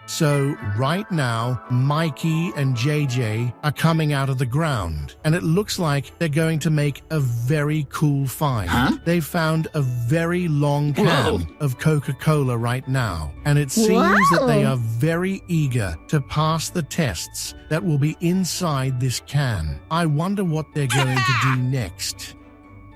So right now, Mikey and JJ are coming out of the ground, and it looks like they're going to make a very cool find. They found a very long can of Coca-Cola right now, and it seems that they are very eager to pass the tests that will be inside this can. I wonder what they're going to do next.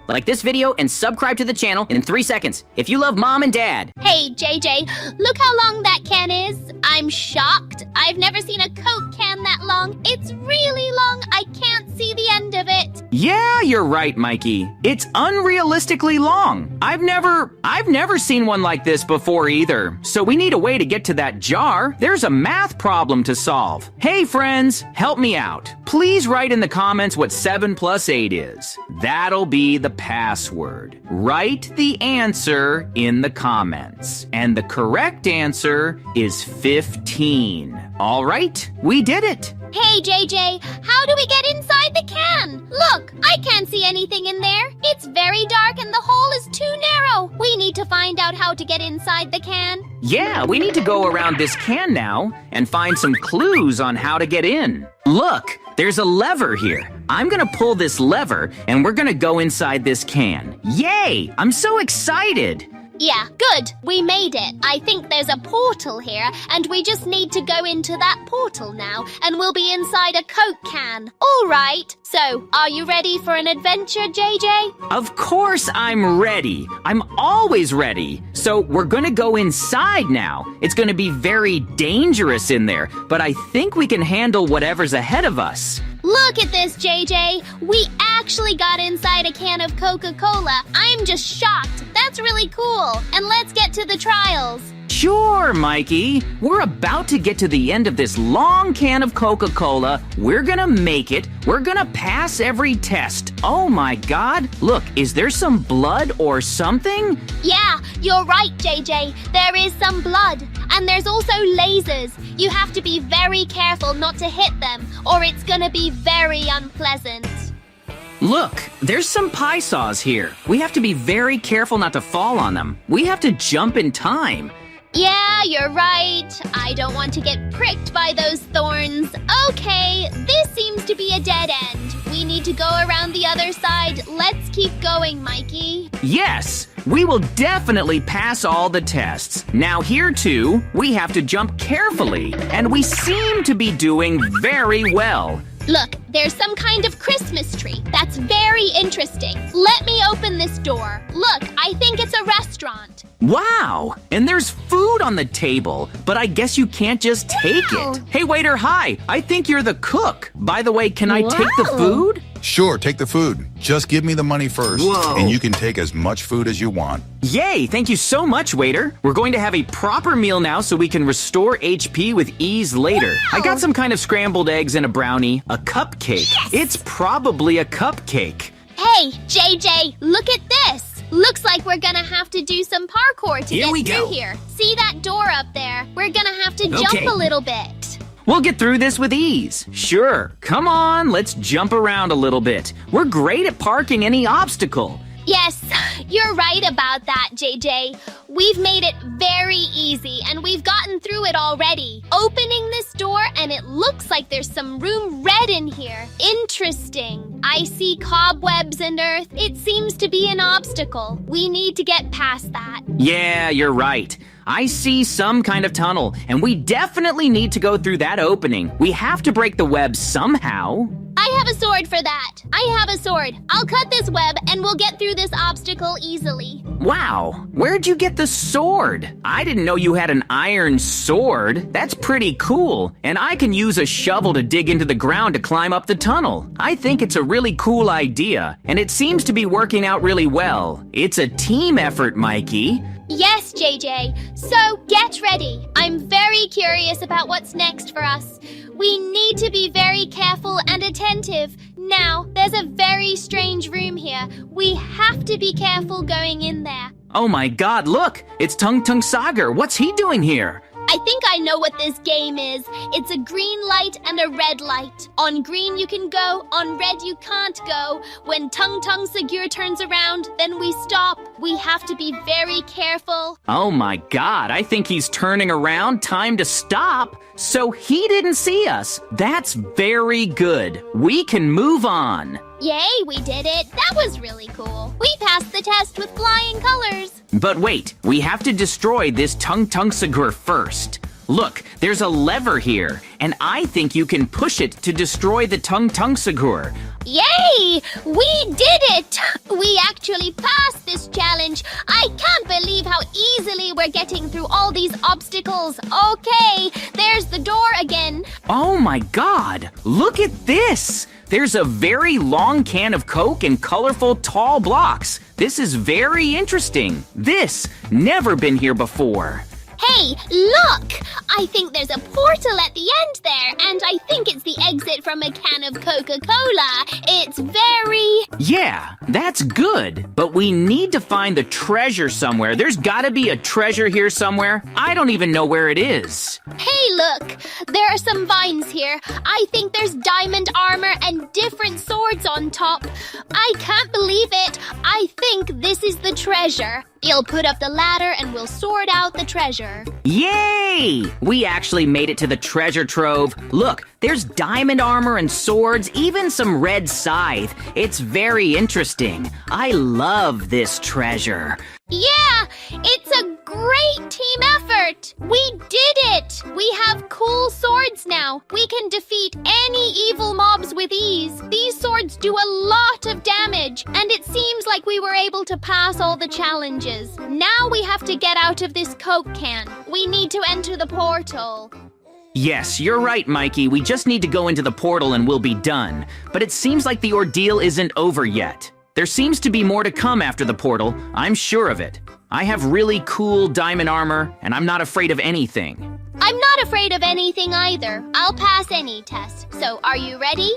Like this video and subscribe to the channel in 3 seconds if you love Mom and Dad. Hey, JJ, look how long that can is. I'm shocked. I've never seen a Coke can that long. It's really long. I can't see the end of it. Yeah, you're right, Mikey. It's unrealistically long. I've never seen one like this before either. So we need a way to get to that jar. There's a math problem to solve. Hey, friends, help me out. Please write in the comments what 7 plus 8 is. That'll be the password. Write the answer in the comments. And the correct answer is 15. All right, we did it. Hey, JJ, how do we get inside the can? Look, I can't see anything in there. It's very dark and the hole is too narrow. We need to find out how to get inside the can. Yeah, we need to go around this can now and find some clues on how to get in. Look, there's a lever here. I'm gonna pull this lever and we're gonna go inside this can. Yay! I'm so excited! Yeah, good. We made it. I think there's a portal here, and we just need to go into that portal now, and we'll be inside a Coke can. All right. So, are you ready for an adventure, JJ? Of course I'm ready. I'm always ready. So we're gonna go inside now. It's gonna be very dangerous in there, but I think we can handle whatever's ahead of us. Look at this, JJ. We actually got inside a can of Coca-Cola. I'm just shocked. That's really cool. And let's get to the trials. Sure, Mikey. We're about to get to the end of this long can of Coca-Cola. We're gonna make it. We're gonna pass every test. Oh my God. Look, is there some blood or something? Yeah, you're right, JJ. There is some blood. And there's also lasers. You have to be very careful not to hit them, or it's gonna be very unpleasant. Look, there's some pie saws here. We have to be very careful not to fall on them. We have to jump in time. Yeah, you're right. I don't want to get pricked by those thorns. Okay, this seems to be a dead end. We need to go around the other side. Let's keep going, Mikey. Yes, we will definitely pass all the tests. Now here too, we have to jump carefully, and we seem to be doing very well. Look, there's some kind of Christmas tree. That's very interesting. Let me open this door. Look, I think it's a restaurant. Wow, and there's food on the table, but I guess you can't just take it. Hey, waiter, hi. I think you're the cook. By the way, can I take the food? Sure, take the food. Just give me the money first, Whoa. and you can take as much food as you want. Yay, thank you so much, waiter. We're going to have a proper meal now so we can restore HP with ease later. I got some kind of scrambled eggs and a brownie, a cupcake. Yes! It's probably a cupcake. Hey, JJ, look at this. Looks like we're gonna have to do some parkour to Here get we through go. here. See that door up there? We're gonna have to jump Okay. a little bit. We'll get through this with ease. Sure, come on, let's jump around a little bit. We're great at parking any obstacle. Yes, you're right about that, JJ. We've made it very easy, and we've gotten through it already. Opening this door, and it looks like there's some room red in here. Interesting. I see cobwebs and earth. It seems to be an obstacle. We need to get past that. Yeah, you're right. I see some kind of tunnel, and we definitely need to go through that opening. We have to break the web somehow. I have a sword for that. I have a sword. I'll cut this web, and we'll get through this obstacle easily. Wow, where'd you get the sword? I didn't know you had an iron sword. That's pretty cool. And I can use a shovel to dig into the ground to climb up the tunnel. I think it's a really cool idea, and it seems to be working out really well. It's a team effort, Mikey. Yes, JJ. So get ready. I'm very curious about what's next for us. We need to be very careful and attentive. Now, there's a very strange room here. We have to be careful going in there. Oh my God, look! It's Tung Tung Sagar. What's he doing here? I think I know what this game is. It's a green light and a red light. On green you can go, on red you can't go. When Tung Tung Sagur turns around, then we stop. We have to be very careful. Oh my god, I think he's turning around. Time to stop. So he didn't see us. That's very good. We can move on. Yay, we did it. That was really cool. We passed the test with flying colors. But wait, we have to destroy this Tung Tung Sagur first. Look, there's a lever here, and I think you can push it to destroy the Tung Tung Sagur. Yay! We did it! We actually passed this challenge. I can't believe how easily we're getting through all these obstacles. Okay, there's the door again. Oh my god, look at this! There's a very long can of Coke and colorful tall blocks. This is very interesting. This, never been here before. Hey, look! I think there's a portal at the end there, and I think it's the exit from a can of Coca-Cola. It's very... Yeah, that's good. But we need to find the treasure somewhere. There's gotta be a treasure here somewhere. I don't even know where it is. Hey, look! There are some vines here. I think there's diamond armor and different swords on top. I can't believe it. I think this is the treasure. You'll put up the ladder and we'll sort out the treasure. Yay! We actually made it to the treasure trove. Look, there's diamond armor and swords, even some red scythe. It's very interesting. I love this treasure. Yeah, it's a great team effort. We did it. We have cool swords now. We can defeat any evil mobs with ease. These swords do a lot of damage, and it seems like we were able to pass all the challenges. Now we have to get out of this Coke can. We need to enter the portal. Yes, you're right, Mikey. We just need to go into the portal and we'll be done. But it seems like the ordeal isn't over yet. There seems to be more to come after the portal. I'm sure of it. I have really cool diamond armor, and I'm not afraid of anything. I'm not afraid of anything either. I'll pass any test. So, are you ready?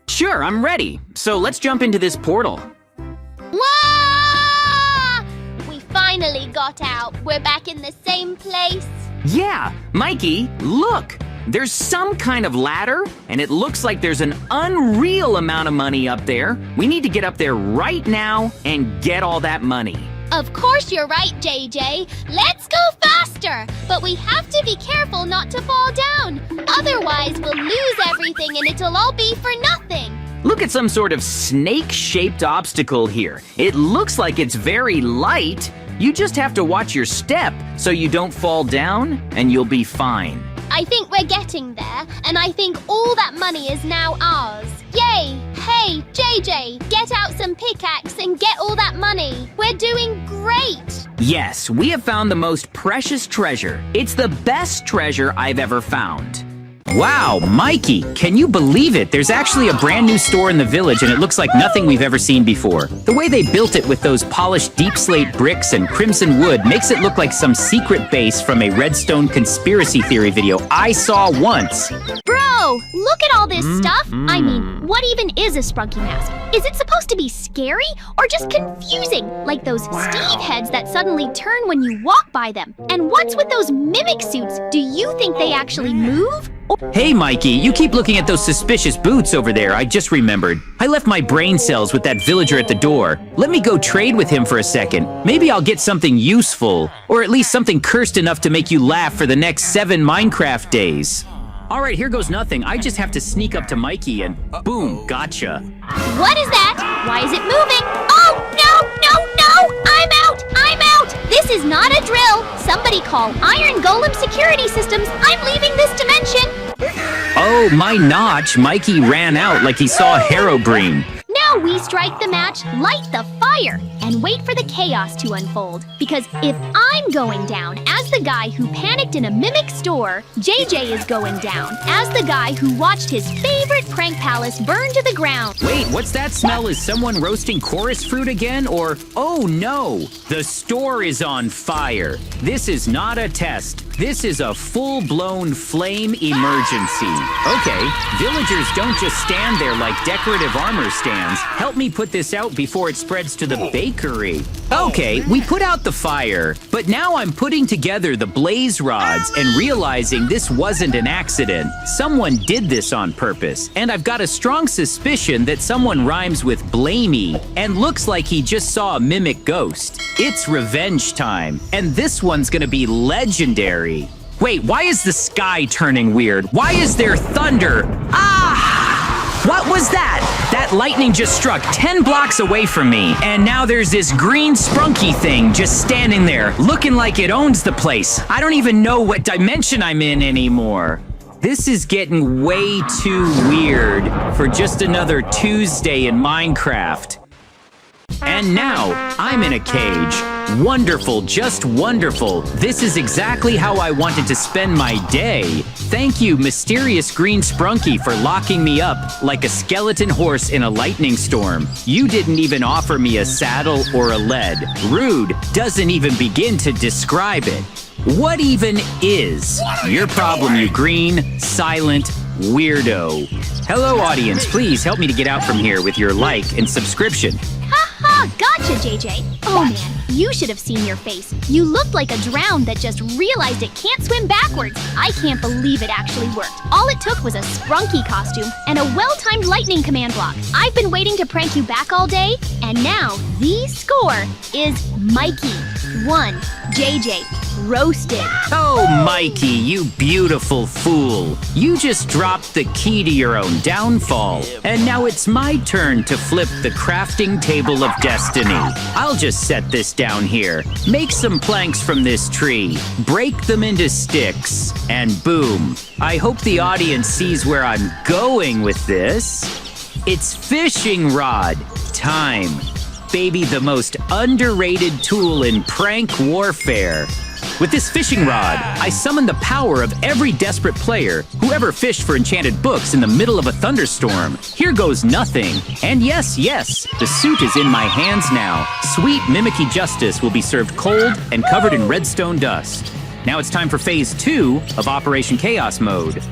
Sure, I'm ready. So let's jump into this portal. Whoa! We finally got out. We're back in the same place. Yeah, Mikey, look! There's some kind of ladder, and it looks like there's an unreal amount of money up there. We need to get up there right now and get all that money. Of course you're right, JJ. Let's go faster. But we have to be careful not to fall down. Otherwise, we'll lose everything and it'll all be for nothing. Look at some sort of snake-shaped obstacle here. It looks like it's very light. You just have to watch your step so you don't fall down, and you'll be fine. I think we're getting there, and I think all that money is now ours. Yay! Hey, JJ, get out some pickaxe and get all that money. We're doing great! Yes, we have found the most precious treasure. It's the best treasure I've ever found. Wow, Mikey, can you believe it? There's actually a brand new store in the village and it looks like nothing we've ever seen before. The way they built it with those polished deep slate bricks and crimson wood makes it look like some secret base from a Redstone conspiracy theory video I saw once. Bro, look at all this stuff. I mean, what even is a Sprunky mask? Is it supposed to be scary or just confusing? Like those Steve heads that suddenly turn when you walk by them. And what's with those mimic suits? Do you think they actually move? Hey, Mikey, you keep looking at those suspicious boots over there. I just remembered. I left my brain cells with that villager at the door. Let me go trade with him for a second. Maybe I'll get something useful, or at least something cursed enough to make you laugh for the next 7 Minecraft days. All right, here goes nothing. I just have to sneak up to Mikey and boom, gotcha. What is that? Why is it moving? Oh, no! I'm out! This is not a drill. Somebody call Iron Golem Security Systems. I'm leaving this dimension. Oh, my notch. Mikey ran out like he saw Herobrine. Now we strike the match, light the fire, and wait for the chaos to unfold. Because if I'm going down as the guy who panicked in a mimic store, JJ is going down as the guy who watched his favorite prank palace burn to the ground. Wait, what's that smell? Is someone roasting chorus fruit again? Or, oh no, the store is on fire. This is not a test. This is a full-blown flame emergency. Okay, villagers don't just stand there like decorative armor stands. Help me put this out before it spreads to the bakery. Okay, we put out the fire, but now I'm putting together the blaze rods and realizing this wasn't an accident. Someone did this on purpose, and I've got a strong suspicion that someone rhymes with blamey and looks like he just saw a mimic ghost. It's revenge time, and this one's gonna be legendary. Wait, why is the sky turning weird? Why is there thunder? Ah! What was that? That lightning just struck 10 blocks away from me, and now there's this green sprunky thing just standing there, looking like it owns the place. I don't even know what dimension I'm in anymore. This is getting way too weird for just another Tuesday in Minecraft. And now, I'm in a cage. Wonderful, just wonderful. This is exactly how I wanted to spend my day. Thank you, mysterious green sprunky, for locking me up like a skeleton horse in a lightning storm. You didn't even offer me a saddle or a lead. Rude doesn't even begin to describe it. What even is your problem, you green, silent weirdo? Hello, audience. Please help me to get out from here with your like and subscription. Gotcha, JJ. Oh man, you should have seen your face. You looked like a drowned that just realized it can't swim backwards. I can't believe it actually worked. All it took was a sprunky costume and a well-timed lightning command block. I've been waiting to prank you back all day, and now the score is Mikey 1, JJ roasted. Oh, Mikey, you beautiful fool. You just dropped the key to your own downfall. And now it's my turn to flip the crafting table of destiny. I'll just set this down here. Make some planks from this tree. Break them into sticks. And boom. I hope the audience sees where I'm going with this. It's fishing rod time. Baby, the most underrated tool in prank warfare. With this fishing rod, I summon the power of every desperate player who ever fished for enchanted books in the middle of a thunderstorm. Here goes nothing. And yes, the suit is in my hands now. Sweet mimicky justice will be served cold and covered in redstone dust. Now it's time for phase 2 of Operation Chaos mode.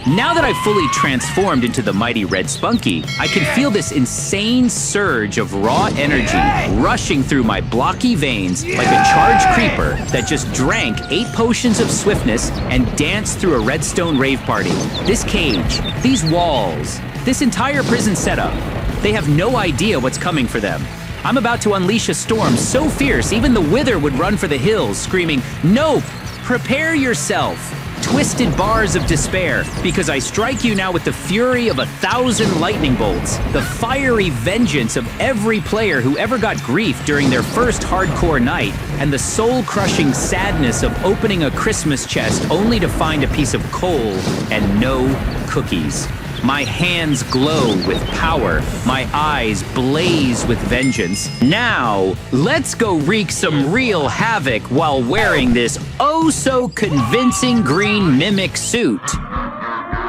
Now that I've fully transformed into the mighty red spunky, I can feel this insane surge of raw energy rushing through my blocky veins like a charged creeper that just drank 8 potions of swiftness and danced through a redstone rave party. This cage, these walls, this entire prison setup, they have no idea what's coming for them. I'm about to unleash a storm so fierce even the wither would run for the hills screaming, "Nope! Prepare yourself!" Twisted bars of despair, because I strike you now with the fury of 1,000 lightning bolts, the fiery vengeance of every player who ever got grief during their first hardcore night, and the soul-crushing sadness of opening a Christmas chest only to find a piece of coal and no cookies. My hands glow with power. My eyes blaze with vengeance. Now, let's go wreak some real havoc while wearing this oh-so-convincing green mimic suit.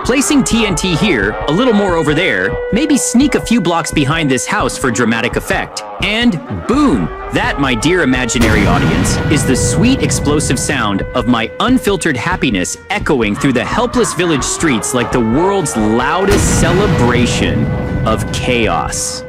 Placing TNT here, a little more over there, maybe sneak a few blocks behind this house for dramatic effect. And boom! That, my dear imaginary audience, is the sweet explosive sound of my unfiltered happiness echoing through the helpless village streets like the world's loudest celebration of chaos.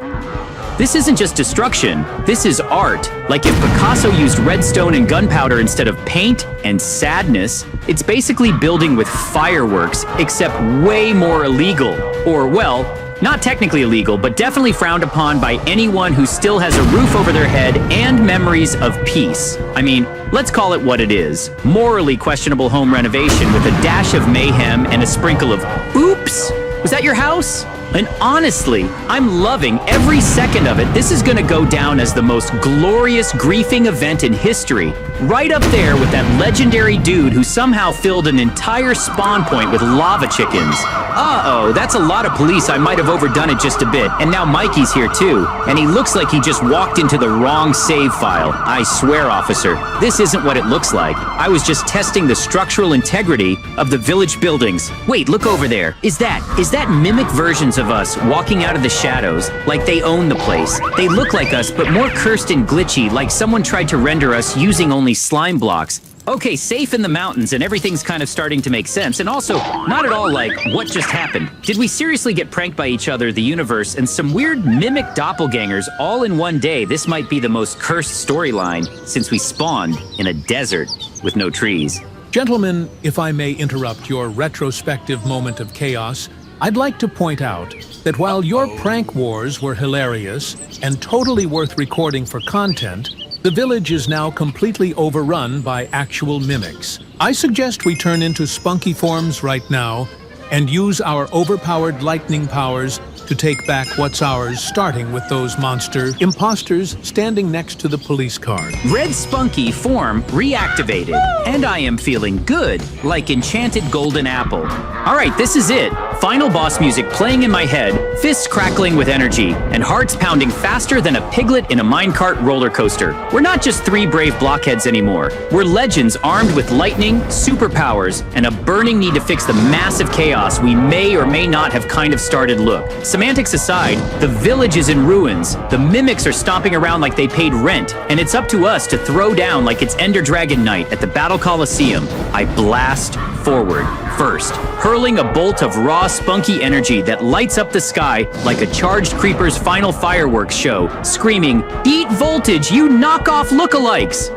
This isn't just destruction, this is art. Like if Picasso used redstone and gunpowder instead of paint and sadness, it's basically building with fireworks, except way more illegal. Or, well, not technically illegal, but definitely frowned upon by anyone who still has a roof over their head and memories of peace. I mean, let's call it what it is. Morally questionable home renovation with a dash of mayhem and a sprinkle of, oops, was that your house? And honestly, I'm loving every second of it. This is gonna go down as the most glorious griefing event in history. Right up there with that legendary dude who somehow filled an entire spawn point with lava chickens. Uh-oh, that's a lot of police. I might have overdone it just a bit. And now Mikey's here too. And he looks like he just walked into the wrong save file. I swear, officer, this isn't what it looks like. I was just testing the structural integrity of the village buildings. Wait, look over there. Is that mimic versions of us walking out of the shadows like they own the place? They look like us, but more cursed and glitchy, like someone tried to render us using only slime blocks. Okay, safe in the mountains and everything's kind of starting to make sense. And also, not at all like, what just happened? Did we seriously get pranked by each other, the universe, and some weird mimic doppelgangers all in one day? This might be the most cursed storyline since we spawned in a desert with no trees. Gentlemen, if I may interrupt your retrospective moment of chaos, I'd like to point out that while your prank wars were hilarious and totally worth recording for content, the village is now completely overrun by actual mimics. I suggest we turn into spunky forms right now and use our overpowered lightning powers to take back what's ours, starting with those monster imposters standing next to the police car. Red Spunky form reactivated, and I am feeling good, like enchanted golden apple. All right, this is it. Final boss music playing in my head, fists crackling with energy, and hearts pounding faster than a piglet in a minecart roller coaster. We're not just three brave blockheads anymore. We're legends armed with lightning, superpowers, and a burning need to fix the massive chaos we may or may not have kind of started. Look, semantics aside, the village is in ruins. The mimics are stomping around like they paid rent, and it's up to us to throw down like it's Ender Dragon Night at the Battle Coliseum. I blast forward first, hurling a bolt of raw, spunky energy that lights up the sky like a charged creeper's final fireworks show, screaming, "Eat voltage, you knockoff lookalikes!"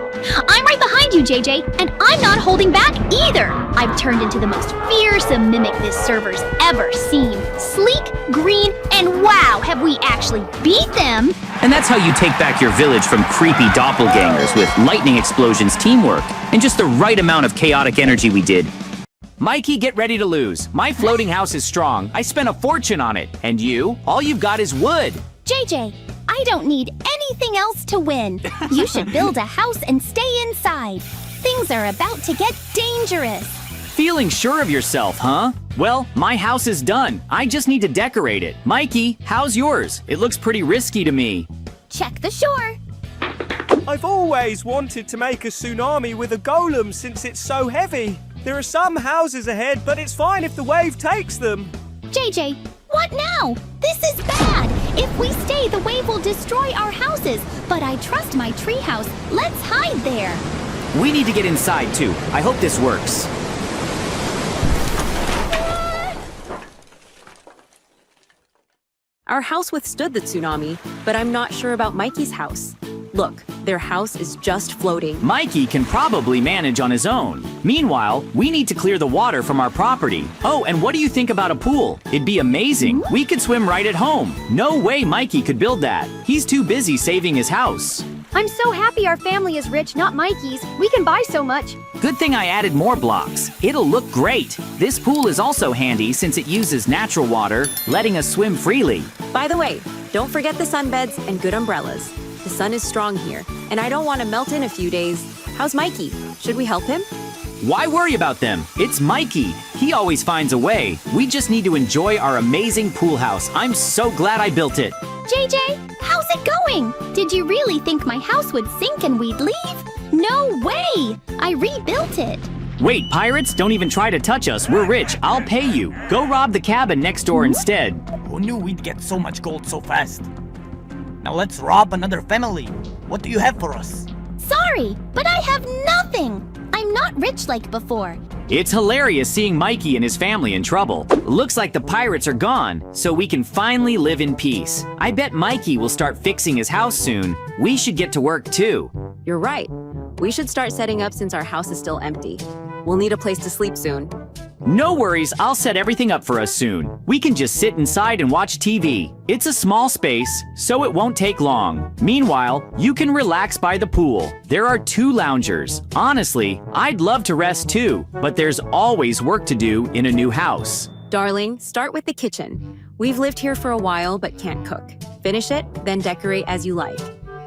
I'm right behind you, JJ, and I'm not holding back either. I've turned into the most fearsome mimic this server's ever seen. Sleek, green, and wow, have we actually beat them! And that's how you take back your village from creepy doppelgangers with lightning explosions teamwork and just the right amount of chaotic energy we did. Mikey, get ready to lose. My floating house is strong. I spent a fortune on it. And you? All you've got is wood. JJ, I don't need anything else to win. You should build a house and stay inside. Things are about to get dangerous. Feeling sure of yourself, huh? Well, my house is done. I just need to decorate it. Mikey, how's yours? It looks pretty risky to me. Check the shore. I've always wanted to make a tsunami with a golem since it's so heavy. There are some houses ahead, but it's fine if the wave takes them. JJ, what now? This is bad. If we stay, the wave will destroy our houses. But I trust my treehouse. Let's hide there. We need to get inside, too. I hope this works. Our house withstood the tsunami, but I'm not sure about Mikey's house. Look, their house is just floating. Mikey can probably manage on his own. Meanwhile, we need to clear the water from our property. Oh, and what do you think about a pool? It'd be amazing. We could swim right at home. No way Mikey could build that. He's too busy saving his house. I'm so happy our family is rich, not Mikey's. We can buy so much. Good thing I added more blocks. It'll look great. This pool is also handy since it uses natural water, letting us swim freely. By the way, don't forget the sunbeds and good umbrellas. The sun is strong here, and I don't want to melt in a few days. How's Mikey? Should we help him? Why worry about them? It's Mikey. He always finds a way. We just need to enjoy our amazing pool house. I'm so glad I built it. JJ, how's it going? Did you really think my house would sink and we'd leave? No way! I rebuilt it. Wait, pirates, don't even try to touch us. We're rich. I'll pay you. Go rob the cabin next door instead. Who knew we'd get so much gold so fast? Now let's rob another family. What do you have for us? Sorry, but I have nothing. I'm not rich like before. It's hilarious seeing Mikey and his family in trouble. Looks like the pirates are gone, so we can finally live in peace. I bet Mikey will start fixing his house soon. We should get to work too. You're right. We should start setting up since our house is still empty. We'll need a place to sleep soon. No worries, I'll set everything up for us soon. We can just sit inside and watch TV. It's a small space, so it won't take long. Meanwhile, you can relax by the pool. There are 2 loungers. Honestly, I'd love to rest too, but there's always work to do in a new house. Darling, start with the kitchen. We've lived here for a while but can't cook. Finish it, then decorate as you like.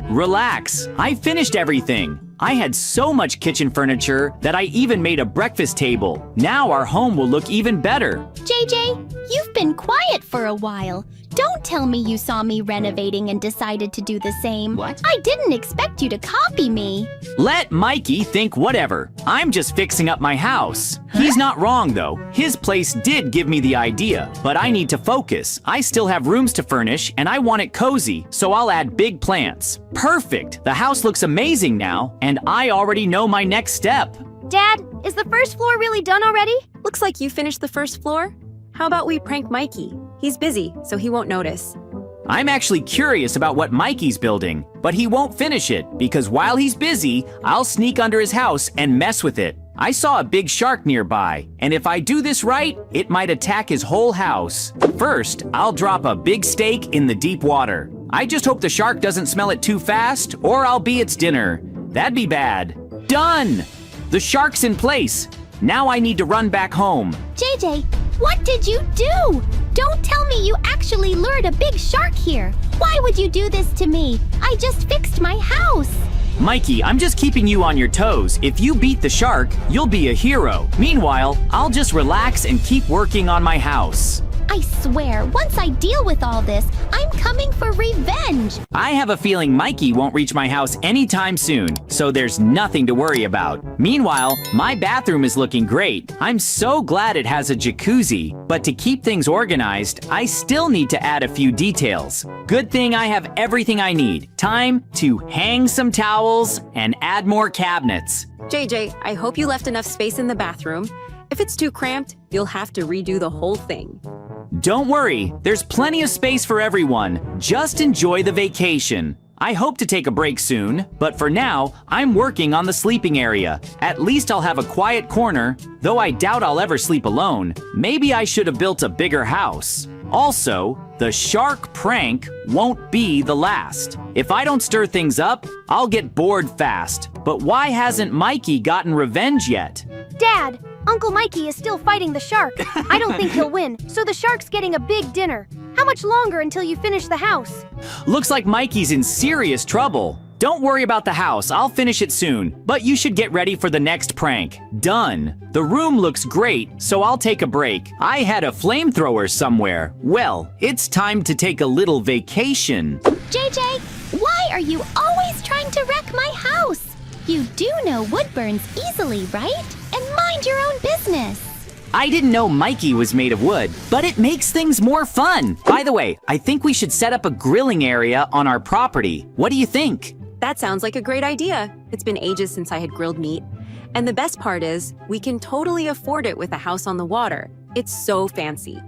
Relax, I finished everything. I had so much kitchen furniture that I even made a breakfast table. Now our home will look even better. JJ, you've been quiet for a while. Don't tell me you saw me renovating and decided to do the same. What? I didn't expect you to copy me. Let Mikey think whatever. I'm just fixing up my house. He's not wrong though. His place did give me the idea, but I need to focus. I still have rooms to furnish and I want it cozy, so I'll add big plants. Perfect! The house looks amazing now, and I already know my next step. Dad, is the first floor really done already? Looks like you finished the first floor. How about we prank Mikey? He's busy, so he won't notice. I'm actually curious about what Mikey's building, but he won't finish it because while he's busy, I'll sneak under his house and mess with it. I saw a big shark nearby, and if I do this right, it might attack his whole house. First, I'll drop a big steak in the deep water. I just hope the shark doesn't smell it too fast, or I'll be its dinner. That'd be bad. Done! The shark's in place. Now I need to run back home. JJ, what did you do? Don't tell me you actually lured a big shark here. Why would you do this to me? I just fixed my house. Mikey, I'm just keeping you on your toes. If you beat the shark, you'll be a hero. Meanwhile, I'll just relax and keep working on my house. I swear, once I deal with all this, I'm coming for revenge. I have a feeling Mikey won't reach my house anytime soon, so there's nothing to worry about. Meanwhile, my bathroom is looking great. I'm so glad it has a jacuzzi, but to keep things organized, I still need to add a few details. Good thing I have everything I need. Time to hang some towels and add more cabinets. JJ, I hope you left enough space in the bathroom. If it's too cramped, you'll have to redo the whole thing. Don't worry, there's plenty of space for everyone. Just enjoy the vacation. I hope to take a break soon, but for now, I'm working on the sleeping area. At least I'll have a quiet corner, though I doubt I'll ever sleep alone. Maybe I should have built a bigger house. Also, the shark prank won't be the last. If I don't stir things up, I'll get bored fast. But why hasn't Mikey gotten revenge yet? Dad, Uncle Mikey is still fighting the shark. I don't think he'll win, so the shark's getting a big dinner. How much longer until you finish the house? Looks like Mikey's in serious trouble. Don't worry about the house, I'll finish it soon. But you should get ready for the next prank. Done. The room looks great, so I'll take a break. I had a flamethrower somewhere. Well, it's time to take a little vacation. JJ, why are you always trying to wreck my house? You do know wood burns easily, right? And mind your own business. I didn't know Mikey was made of wood, but it makes things more fun. By the way, I think we should set up a grilling area on our property. What do you think? That sounds like a great idea. It's been ages since I had grilled meat. And the best part is, we can totally afford it with a house on the water. It's so fancy.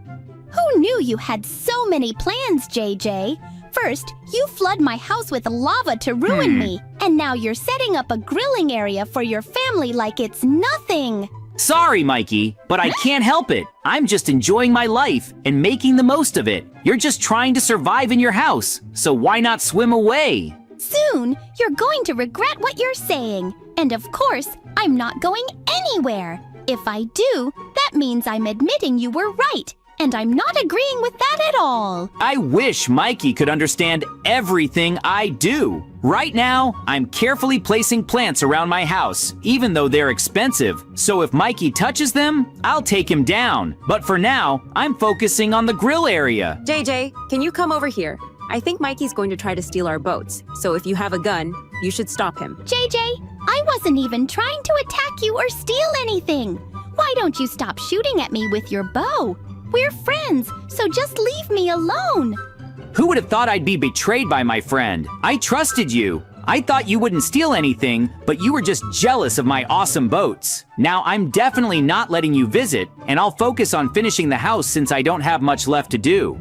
Who knew you had so many plans, JJ? First, you flood my house with lava to ruin me, and now you're setting up a grilling area for your family like it's nothing. Sorry, Mikey, but I can't help it. I'm just enjoying my life and making the most of it. You're just trying to survive in your house, so why not swim away? Soon, you're going to regret what you're saying. And of course, I'm not going anywhere. If I do, that means I'm admitting you were right. And I'm not agreeing with that at all. I wish Mikey could understand everything I do. Right now, I'm carefully placing plants around my house, even though they're expensive. So if Mikey touches them, I'll take him down. But for now, I'm focusing on the grill area. JJ, can you come over here? I think Mikey's going to try to steal our boats. So if you have a gun, you should stop him. JJ, I wasn't even trying to attack you or steal anything. Why don't you stop shooting at me with your bow? We're friends, so just leave me alone. Who would have thought I'd be betrayed by my friend? I trusted you. I thought you wouldn't steal anything, but you were just jealous of my awesome boats. Now I'm definitely not letting you visit, and I'll focus on finishing the house since I don't have much left to do.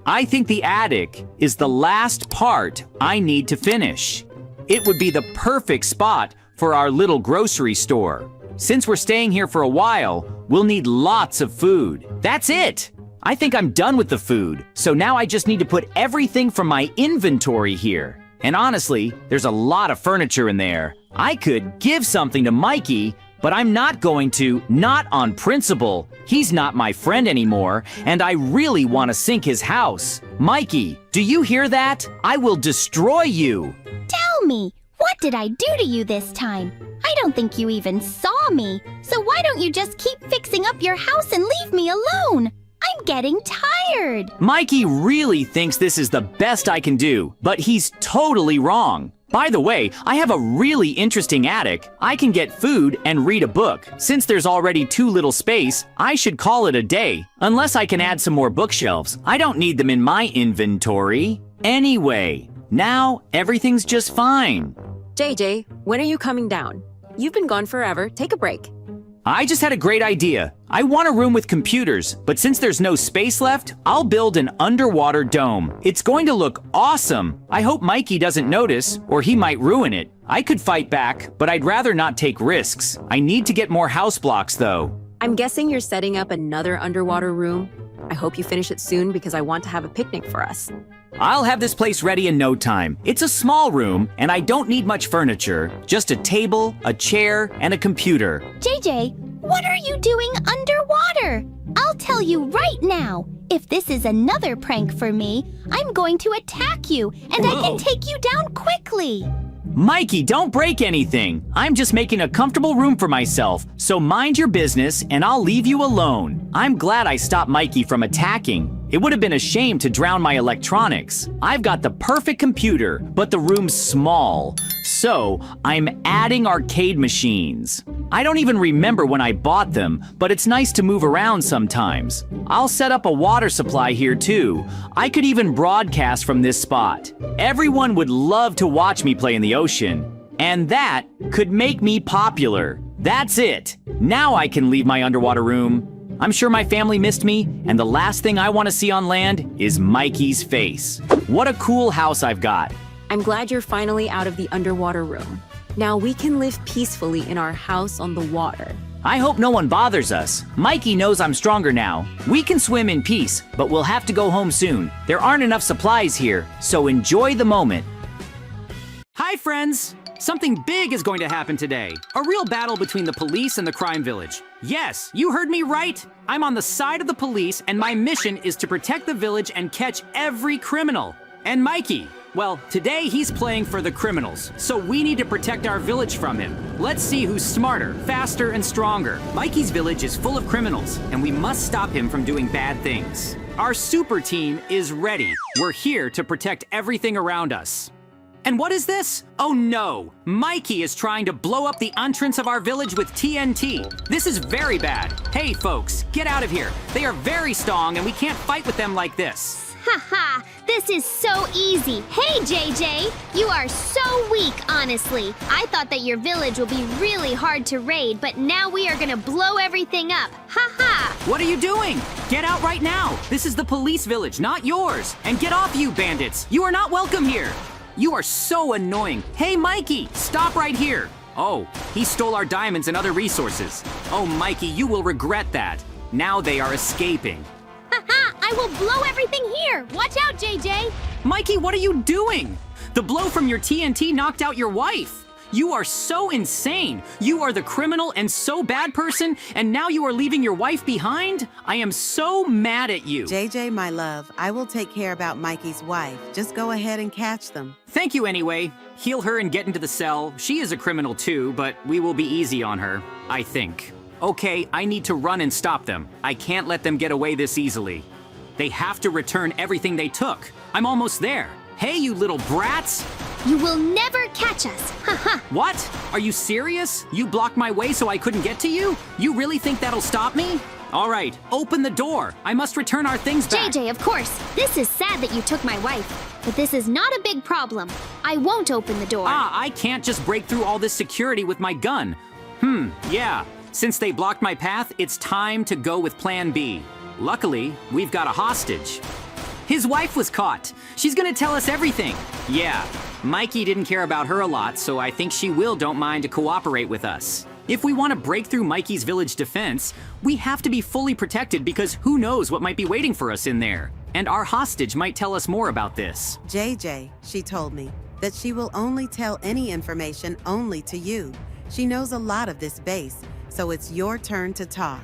I think the attic is the last part I need to finish. It would be the perfect spot for our little grocery store. Since we're staying here for a while, we'll need lots of food. That's it! I think I'm done with the food, so now I just need to put everything from my inventory here. And honestly, there's a lot of furniture in there. I could give something to Mikey, but I'm not going to, not on principle. He's not my friend anymore, and I really want to sink his house. Mikey, do you hear that? I will destroy you. Tell me, what did I do to you this time? I don't think you even saw me. So why don't you just keep fixing up your house and leave me alone? I'm getting tired. Mikey really thinks this is the best I can do, but he's totally wrong. By the way, I have a really interesting attic. I can get food and read a book. Since there's already too little space, I should call it a day. Unless I can add some more bookshelves. I don't need them in my inventory. Anyway, now everything's just fine. JJ, when are you coming down? you've been gone forever. Take a break. I just had a great idea. I want a room with computers, but since there's no space left, I'll build an underwater dome. It's going to look awesome. I hope Mikey doesn't notice, or he might ruin it. I could fight back, but I'd rather not take risks. I need to get more house blocks, though. I'm guessing you're setting up another underwater room. I hope you finish it soon because I want to have a picnic for us. I'll have this place ready in no time. It's a small room, and I don't need much furniture. Just a table, a chair, and a computer. JJ, what are you doing underwater? I'll tell you right now. If this is another prank for me, I'm going to attack you, and I can take you down quickly. Mikey, don't break anything. I'm just making a comfortable room for myself, so mind your business and I'll leave you alone. I'm glad I stopped Mikey from attacking. It would have been a shame to drown my electronics. I've got the perfect computer, but the room's small. So, I'm adding arcade machines. I don't even remember when I bought them, but it's nice to move around sometimes. I'll set up a water supply here too. I could even broadcast from this spot. Everyone would love to watch me play in the ocean. And that could make me popular. That's it. Now I can leave my underwater room. I'm sure my family missed me, and the last thing I want to see on land is Mikey's face. What a cool house I've got. I'm glad you're finally out of the underwater room. Now we can live peacefully in our house on the water. I hope no one bothers us. Mikey knows I'm stronger now. We can swim in peace, but we'll have to go home soon. There aren't enough supplies here, so enjoy the moment. Hi, friends. Something big is going to happen today. A real battle between the police and the crime village. Yes, you heard me right. I'm on the side of the police, and my mission is to protect the village and catch every criminal. And Mikey, well, today he's playing for the criminals, so we need to protect our village from him. Let's see who's smarter, faster, and stronger. Mikey's village is full of criminals, and we must stop him from doing bad things. Our super team is ready. We're here to protect everything around us. And what is this? Oh no! Mikey is trying to blow up the entrance of our village with TNT. This is very bad. Hey folks, get out of here. They are very strong and we can't fight with them like this. Haha, this is so easy. Hey JJ, you are so weak, honestly. I thought that your village would be really hard to raid, but now we are gonna blow everything up. Haha! What are you doing? Get out right now. This is the police village, not yours. And get off, you bandits. You are not welcome here. You are so annoying. Hey, Mikey, stop right here. Oh, he stole our diamonds and other resources. Oh, Mikey, you will regret that. Now they are escaping. Haha, I will blow everything here. Watch out, JJ. Mikey, what are you doing? The blow from your TNT knocked out your wife. You are so insane. You are the criminal and so bad person, and now you are leaving your wife behind? I am so mad at you. JJ, my love, I will take care about Mikey's wife. Just go ahead and catch them. Thank you anyway. Heal her and get into the cell. She is a criminal too, but we will be easy on her, I think. Okay, I need to run and stop them. I can't let them get away this easily. They have to return everything they took. I'm almost there. Hey, you little brats! You will never catch us. Haha. What? Are you serious? You blocked my way so I couldn't get to you? You really think that'll stop me? All right, open the door. I must return our things back. JJ, of course. This is sad that you took my wife, but this is not a big problem. I won't open the door. I can't just break through all this security with my gun. Yeah. Since they blocked my path, it's time to go with Plan B. Luckily, we've got a hostage. His wife was caught. She's gonna tell us everything. Yeah, Mikey didn't care about her a lot, so I think she don't mind to cooperate with us. If we want to break through Mikey's village defense, we have to be fully protected because who knows what might be waiting for us in there. And our hostage might tell us more about this. JJ, she told me that she will only tell any information only to you. She knows a lot of this base, so it's your turn to talk.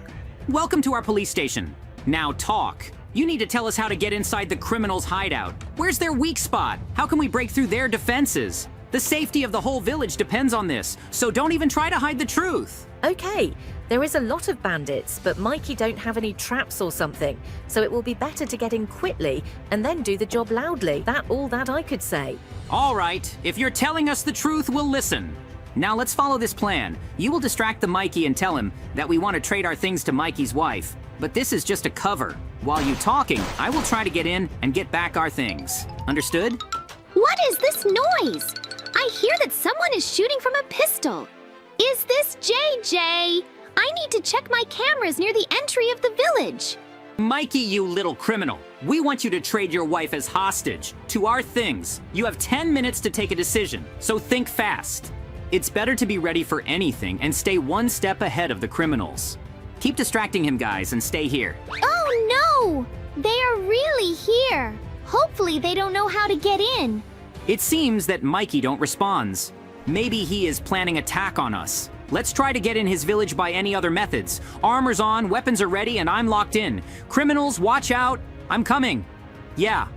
Welcome to our police station. Now talk. You need to tell us how to get inside the criminals' hideout. Where's their weak spot? How can we break through their defenses? The safety of the whole village depends on this, so don't even try to hide the truth. Okay, there is a lot of bandits, but Mikey don't have any traps or something, so it will be better to get in quickly and then do the job loudly. That's all that I could say. All right, if you're telling us the truth, we'll listen. Now let's follow this plan. You will distract the Mikey and tell him that we want to trade our things to Mikey's wife. But this is just a cover. While you talking, I will try to get in and get back our things. Understood? What is this noise? I hear that someone is shooting from a pistol. Is this JJ? I need to check my cameras near the entry of the village. Mikey, you little criminal. We want you to trade your wife as hostage to our things. You have 10 minutes to take a decision, so think fast. It's better to be ready for anything and stay one step ahead of the criminals. Keep distracting him, guys, and stay here. Oh no! They are really here. Hopefully they don't know how to get in. It seems that Mikey don't responds. Maybe he is planning attack on us. Let's try to get in his village by any other methods. Armor's on, weapons are ready, and I'm locked in. Criminals, watch out! I'm coming. Yeah.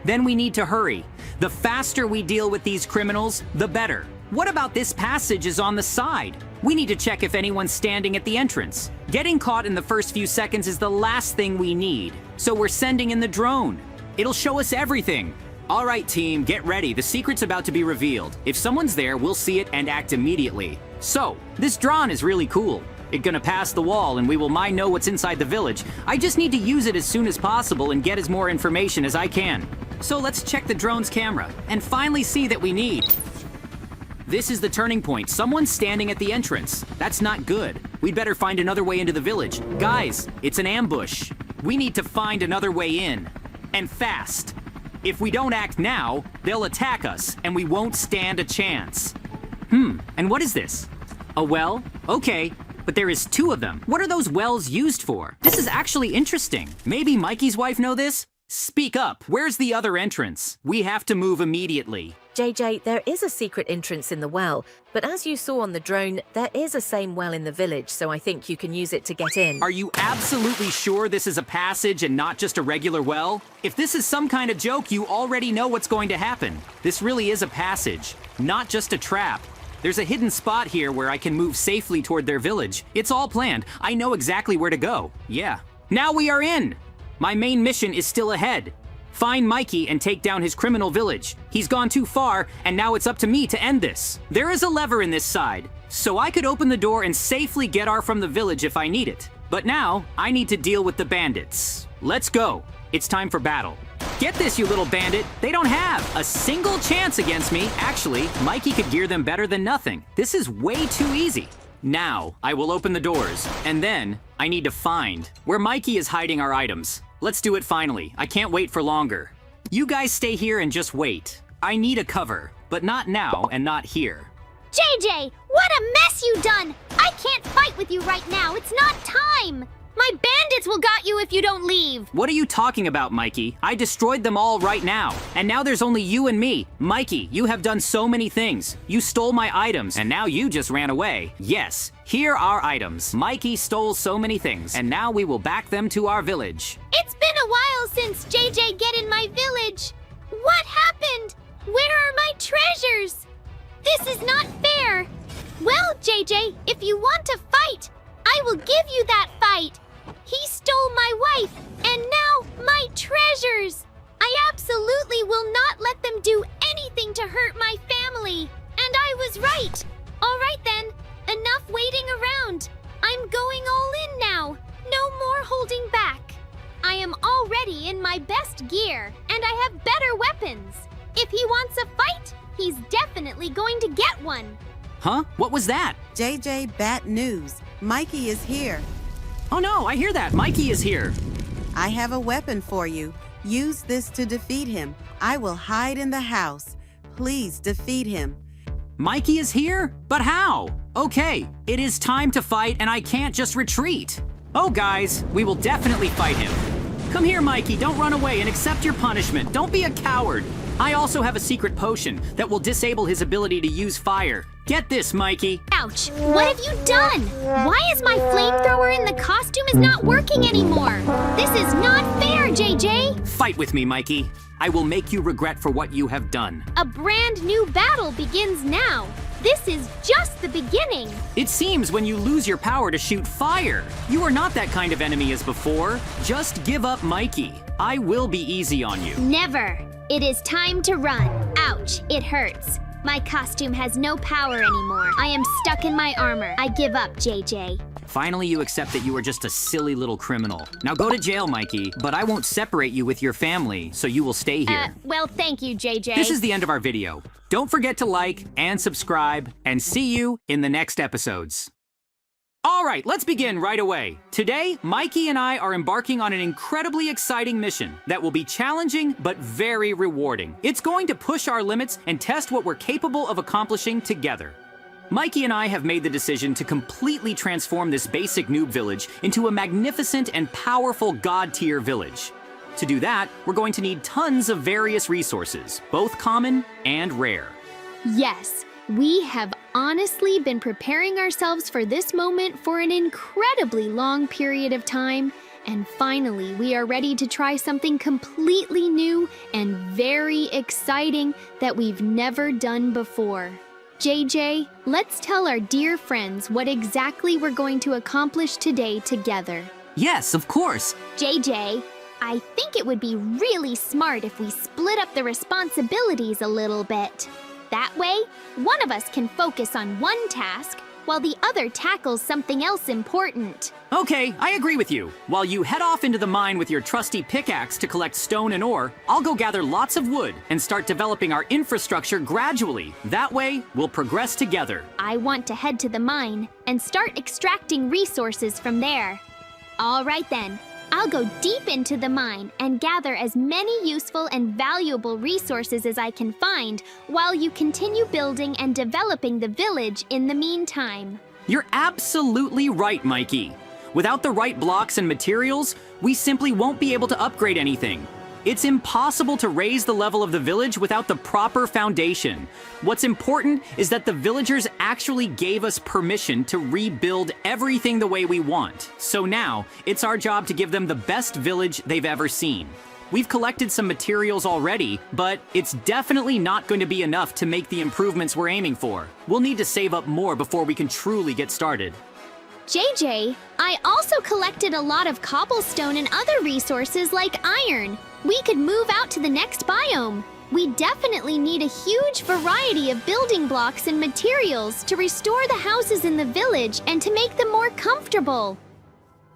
Then we need to hurry. The faster we deal with these criminals, the better. What about this passage is on the side? We need to check if anyone's standing at the entrance. Getting caught in the first few seconds is the last thing we need. So we're sending in the drone. It'll show us everything. All right, team, get ready. The secret's about to be revealed. If someone's there, we'll see it and act immediately. So, this drone is really cool. It's gonna pass the wall and we will know what's inside the village. I just need to use it as soon as possible and get as more information as I can. So let's check the drone's camera and finally see that we need. This is the turning point. Someone's standing at the entrance. That's not good. We'd better find another way into the village. Guys, it's an ambush. We need to find another way in. And fast. If we don't act now, they'll attack us, and we won't stand a chance. And what is this? A well? Okay, but there is 2 of them. What are those wells used for? This is actually interesting. Maybe Mikey's wife know this? Speak up. Where's the other entrance? We have to move immediately. JJ, there is a secret entrance in the well, but as you saw on the drone, there is a same well in the village, so I think you can use it to get in. Are you absolutely sure this is a passage and not just a regular well? If this is some kind of joke, you already know what's going to happen. This really is a passage, not just a trap. There's a hidden spot here where I can move safely toward their village. It's all planned. I know exactly where to go. Yeah. Now we are in! My main mission is still ahead. Find Mikey and take down his criminal village. He's gone too far, and now it's up to me to end this. There is a lever in this side, so I could open the door and safely get her from the village if I need it. But now, I need to deal with the bandits. Let's go. It's time for battle. Get this, you little bandit. They don't have a single chance against me. Actually, Mikey could gear them better than nothing. This is way too easy. Now, I will open the doors, and then I need to find where Mikey is hiding our items. Let's do it finally. I can't wait for longer. You guys stay here and just wait. I need a cover, but not now and not here. JJ, what a mess you done! I can't fight with you right now. It's not time. My bandits will got you if you don't leave. What are you talking about, Mikey? I destroyed them all right now. And now there's only you and me. Mikey, you have done so many things. You stole my items, and now you just ran away. Yes, here are items. Mikey stole so many things, and now we will back them to our village. It's been a while since JJ get in my village. What happened? Where are my treasures? This is not fair. Well, JJ, if you want to fight, I will give you that fight. He stole my wife, and now my treasures. I absolutely will not let them do anything to hurt my family. And I was right. All right then, enough waiting around. I'm going all in now. No more holding back. I am already in my best gear, and I have better weapons. If he wants a fight, he's definitely going to get one. Huh? What was that? JJ, bad news. Mikey is here. Oh no, I hear that. Mikey is here. I have a weapon for you. Use this to defeat him. I will hide in the house. Please defeat him. Mikey is here? But how? Okay, it is time to fight and I can't just retreat. Oh guys, we will definitely fight him. Come here, Mikey, don't run away and accept your punishment. Don't be a coward. I also have a secret potion that will disable his ability to use fire. Get this, Mikey. Ouch! What have you done? Why is my flamethrower in the costume is not working anymore? This is not fair, JJ! Fight with me, Mikey. I will make you regret for what you have done. A brand new battle begins now. This is just the beginning. It seems when you lose your power to shoot fire. You are not that kind of enemy as before. Just give up, Mikey. I will be easy on you. Never. It is time to run. Ouch, it hurts. My costume has no power anymore. I am stuck in my armor. I give up, JJ. Finally, you accept that you are just a silly little criminal. Now go to jail, Mikey, but I won't separate you with your family, so you will stay here. Well, thank you, JJ. This is the end of our video. Don't forget to like and subscribe, and see you in the next episodes. All right, let's begin right away. Today, Mikey and I are embarking on an incredibly exciting mission that will be challenging but very rewarding. It's going to push our limits and test what we're capable of accomplishing together. Mikey and I have made the decision to completely transform this basic noob village into a magnificent and powerful god-tier village. To do that, we're going to need tons of various resources, both common and rare. Yes, we have honestly been preparing ourselves for this moment for an incredibly long period of time, and finally we are ready to try something completely new and very exciting that we've never done before. JJ, let's tell our dear friends what exactly we're going to accomplish today together. Yes, of course. JJ, I think it would be really smart if we split up the responsibilities a little bit. That way, one of us can focus on one task while the other tackles something else important. Okay, I agree with you. While you head off into the mine with your trusty pickaxe to collect stone and ore, I'll go gather lots of wood and start developing our infrastructure gradually. That way, we'll progress together. I want to head to the mine and start extracting resources from there. All right then. I'll go deep into the mine and gather as many useful and valuable resources as I can find while you continue building and developing the village in the meantime. You're absolutely right, Mikey. Without the right blocks and materials, we simply won't be able to upgrade anything. It's impossible to raise the level of the village without the proper foundation. What's important is that the villagers actually gave us permission to rebuild everything the way we want. So now, it's our job to give them the best village they've ever seen. We've collected some materials already, but it's definitely not going to be enough to make the improvements we're aiming for. We'll need to save up more before we can truly get started. JJ, I also collected a lot of cobblestone and other resources like iron. We could move out to the next biome. We definitely need a huge variety of building blocks and materials to restore the houses in the village and to make them more comfortable.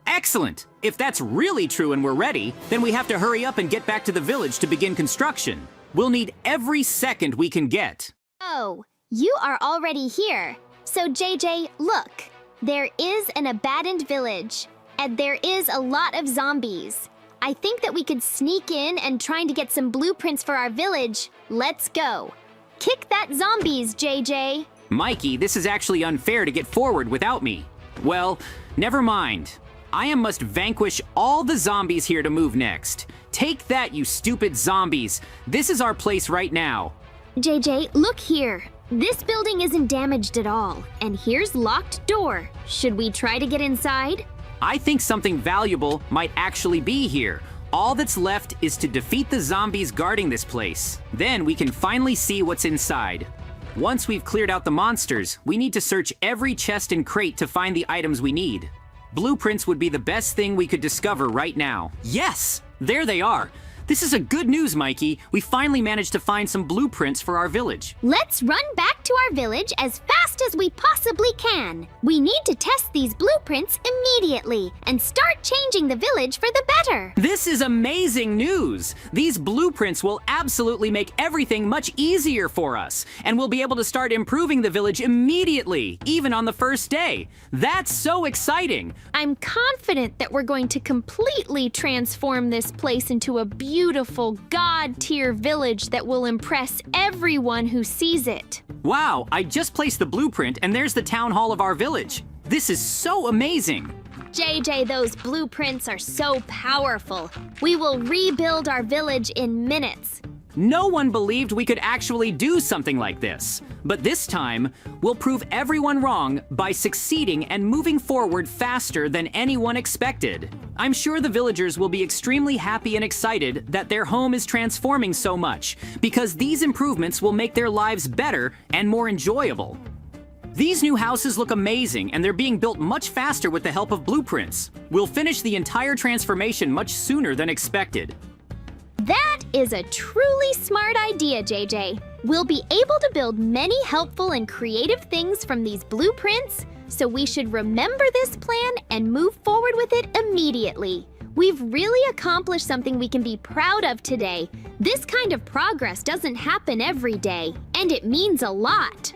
Excellent! If that's really true and we're ready, then we have to hurry up and get back to the village to begin construction. We'll need every second we can get. Oh, you are already here. So JJ, look. There is an abandoned village, and there is a lot of zombies. I think that we could sneak in and try to get some blueprints for our village. Let's go. Kick that zombies, JJ. Mikey, this is actually unfair to get forward without me. Well, never mind. I must vanquish all the zombies here to move next. Take that, you stupid zombies. This is our place right now. JJ, look here. This building isn't damaged at all, and here's locked door. Should we try to get inside? I think something valuable might actually be here. All that's left is to defeat the zombies guarding this place. Then we can finally see what's inside. Once we've cleared out the monsters, we need to search every chest and crate to find the items we need. Blueprints would be the best thing we could discover right now. Yes! There they are! This is a good news, Mikey. We finally managed to find some blueprints for our village. Let's run back to our village as fast as we possibly can. We need to test these blueprints immediately and start changing the village for the better. This is amazing news. These blueprints will absolutely make everything much easier for us, and we'll be able to start improving the village immediately, even on the first day. That's so exciting. I'm confident that we're going to completely transform this place into a beautiful god-tier village that will impress everyone who sees it. Wow, I just placed the blueprint and there's the town hall of our village. This is so amazing. JJ, those blueprints are so powerful. We will rebuild our village in minutes. No one believed we could actually do something like this. But this time, we'll prove everyone wrong by succeeding and moving forward faster than anyone expected. I'm sure the villagers will be extremely happy and excited that their home is transforming so much, because these improvements will make their lives better and more enjoyable. These new houses look amazing, and they're being built much faster with the help of blueprints. We'll finish the entire transformation much sooner than expected. That is a truly smart idea, JJ. We'll be able to build many helpful and creative things from these blueprints so we should remember this plan and move forward with it immediately. We've really accomplished something we can be proud of today. This kind of progress doesn't happen every day, and it means a lot.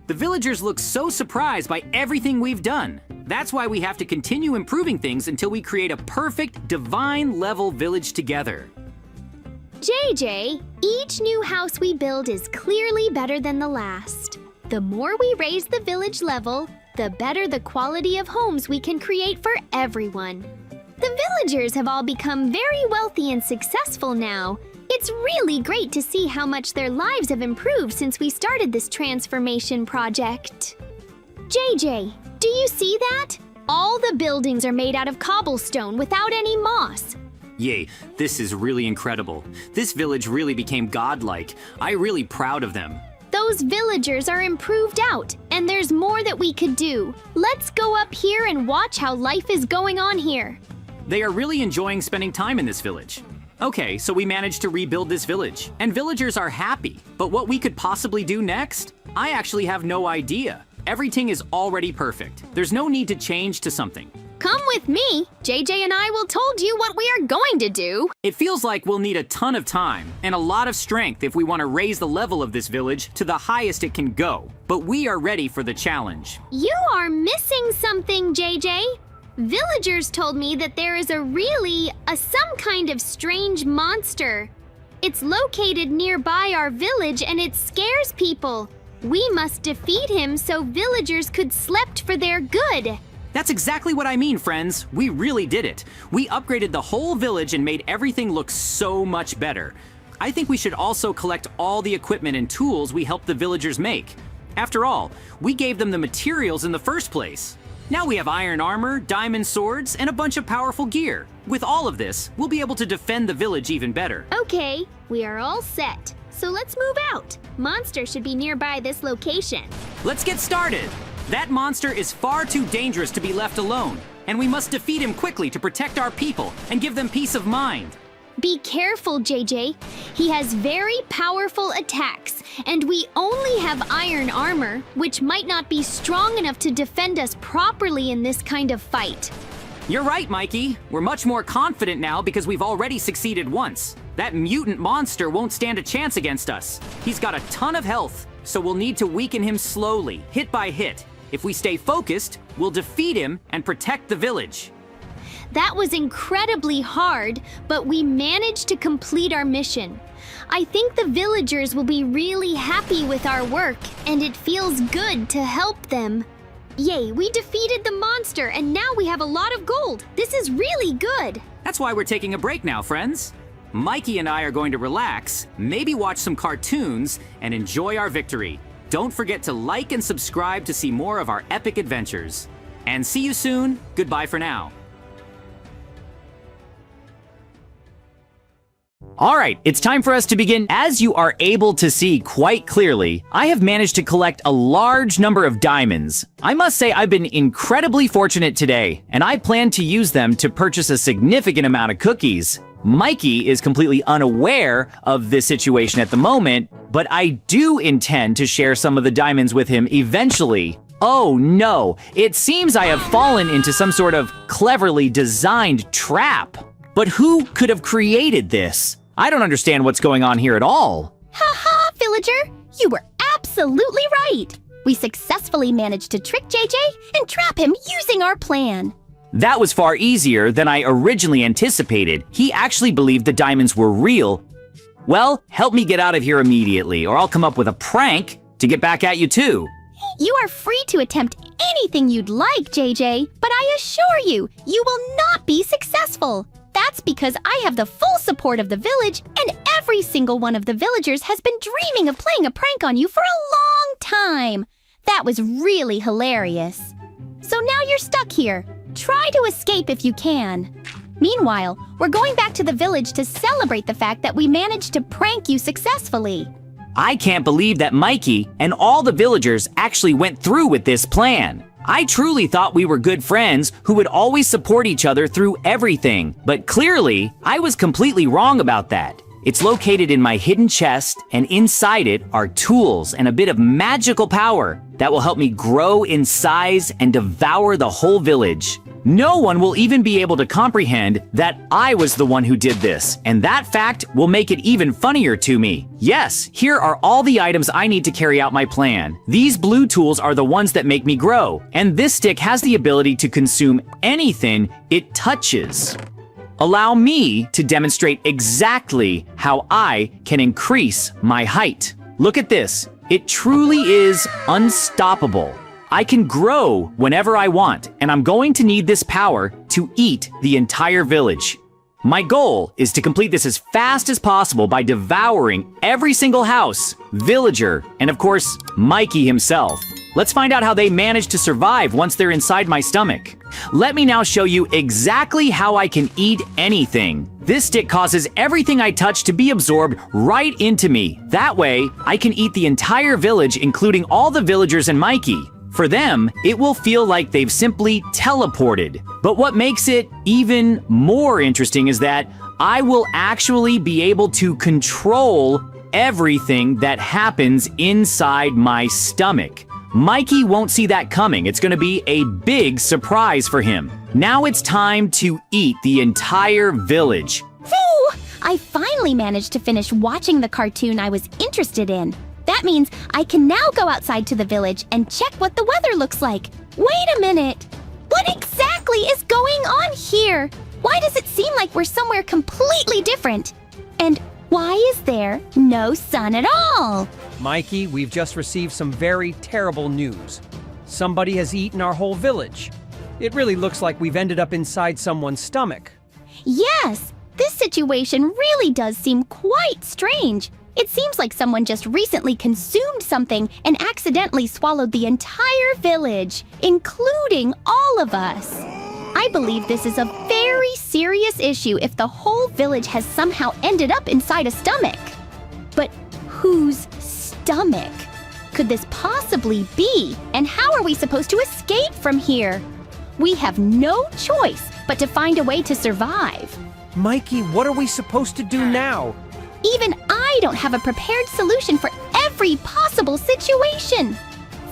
The villagers look so surprised by everything we've done. That's why we have to continue improving things until we create a perfect, divine-level village together. JJ, each new house we build is clearly better than the last. The more we raise the village level, the better the quality of homes we can create for everyone. The villagers have all become very wealthy and successful now. It's really great to see how much their lives have improved since we started this transformation project. JJ, do you see that? All the buildings are made out of cobblestone without any moss. Yay, this is really incredible. This village really became godlike. I'm really proud of them. Those villagers are improved out, and there's more that we could do. Let's go up here and watch how life is going on here. They are really enjoying spending time in this village. Okay, so we managed to rebuild this village, and villagers are happy. But what we could possibly do next? I actually have no idea. Everything is already perfect. There's no need to change to something. Come with me. JJ and I will told you what we are going to do. It feels like we'll need a ton of time and a lot of strength if we want to raise the level of this village to the highest it can go. But we are ready for the challenge. You are missing something, JJ. Villagers told me that there is some kind of strange monster. It's located nearby our village and it scares people. We must defeat him so villagers could slept for their good. That's exactly what I mean, friends. We really did it. We upgraded the whole village and made everything look so much better. I think we should also collect all the equipment and tools we helped the villagers make. After all, we gave them the materials in the first place. Now we have iron armor, diamond swords, and a bunch of powerful gear. With all of this, we'll be able to defend the village even better. Okay, we are all set. So let's move out. Monster should be nearby this location. Let's get started. That monster is far too dangerous to be left alone, and we must defeat him quickly to protect our people and give them peace of mind. Be careful, JJ. He has very powerful attacks, and we only have iron armor, which might not be strong enough to defend us properly in this kind of fight. You're right, Mikey. We're much more confident now because we've already succeeded once. That mutant monster won't stand a chance against us. He's got a ton of health, so we'll need to weaken him slowly, hit by hit. If we stay focused, we'll defeat him and protect the village. That was incredibly hard, but we managed to complete our mission. I think the villagers will be really happy with our work, and it feels good to help them. Yay, we defeated the monster, and now we have a lot of gold. This is really good. That's why we're taking a break now, friends. Mikey and I are going to relax, maybe watch some cartoons, and enjoy our victory. Don't forget to like and subscribe to see more of our epic adventures. And see you soon. Goodbye for now. Alright, it's time for us to begin. As you are able to see quite clearly, I have managed to collect a large number of diamonds. I must say I've been incredibly fortunate today, and I plan to use them to purchase a significant amount of cookies. Mikey is completely unaware of this situation at the moment, but I do intend to share some of the diamonds with him eventually. Oh no, it seems I have fallen into some sort of cleverly designed trap. But who could have created this? I don't understand what's going on here at all. Ha, villager! You were absolutely right! We successfully managed to trick JJ and trap him using our plan. That was far easier than I originally anticipated. He actually believed the diamonds were real. Well, help me get out of here immediately, or I'll come up with a prank to get back at you too. You are free to attempt anything you'd like, JJ, but I assure you, you will not be successful. That's because I have the full support of the village, and every single one of the villagers has been dreaming of playing a prank on you for a long time. That was really hilarious. So now you're stuck here. Try to escape if you can. Meanwhile, we're going back to the village to celebrate the fact that we managed to prank you successfully. I can't believe that Mikey and all the villagers actually went through with this plan. I truly thought we were good friends who would always support each other through everything, but clearly, I was completely wrong about that. It's located in my hidden chest, and inside it are tools and a bit of magical power. that will help me grow in size and devour the whole village. No one will even be able to comprehend that I was the one who did this, and that fact will make it even funnier to me. Yes, here are all the items I need to carry out my plan. These blue tools are the ones that make me grow, and this stick has the ability to consume anything it touches. Allow me to demonstrate exactly how I can increase my height. Look at this. It truly is unstoppable. I can grow whenever I want, and I'm going to need this power to eat the entire village. My goal is to complete this as fast as possible by devouring every single house, villager, and of course, Mikey himself. Let's find out how they manage to survive once they're inside my stomach. Let me now show you exactly how I can eat anything. This stick causes everything I touch to be absorbed right into me. That way, I can eat the entire village, including all the villagers and Mikey. For them, it will feel like they've simply teleported. But what makes it even more interesting is that I will actually be able to control everything that happens inside my stomach. Mikey won't see that coming. It's going to be a big surprise for him. Now it's time to eat the entire village. Phew! I finally managed to finish watching the cartoon I was interested in. That means I can now go outside to the village and check what the weather looks like. Wait a minute! What exactly is going on here? Why does it seem like we're somewhere completely different? And why is there no sun at all? Mikey, we've just received some very terrible news. Somebody has eaten our whole village. It really looks like we've ended up inside someone's stomach. Yes, this situation really does seem quite strange. It seems like someone just recently consumed something and accidentally swallowed the entire village, including all of us. I believe this is a very serious issue if the whole village has somehow ended up inside a stomach. But whose stomach could this possibly be? And how are we supposed to escape from here? We have no choice but to find a way to survive. Mikey, what are we supposed to do now? Even I don't have a prepared solution for every possible situation.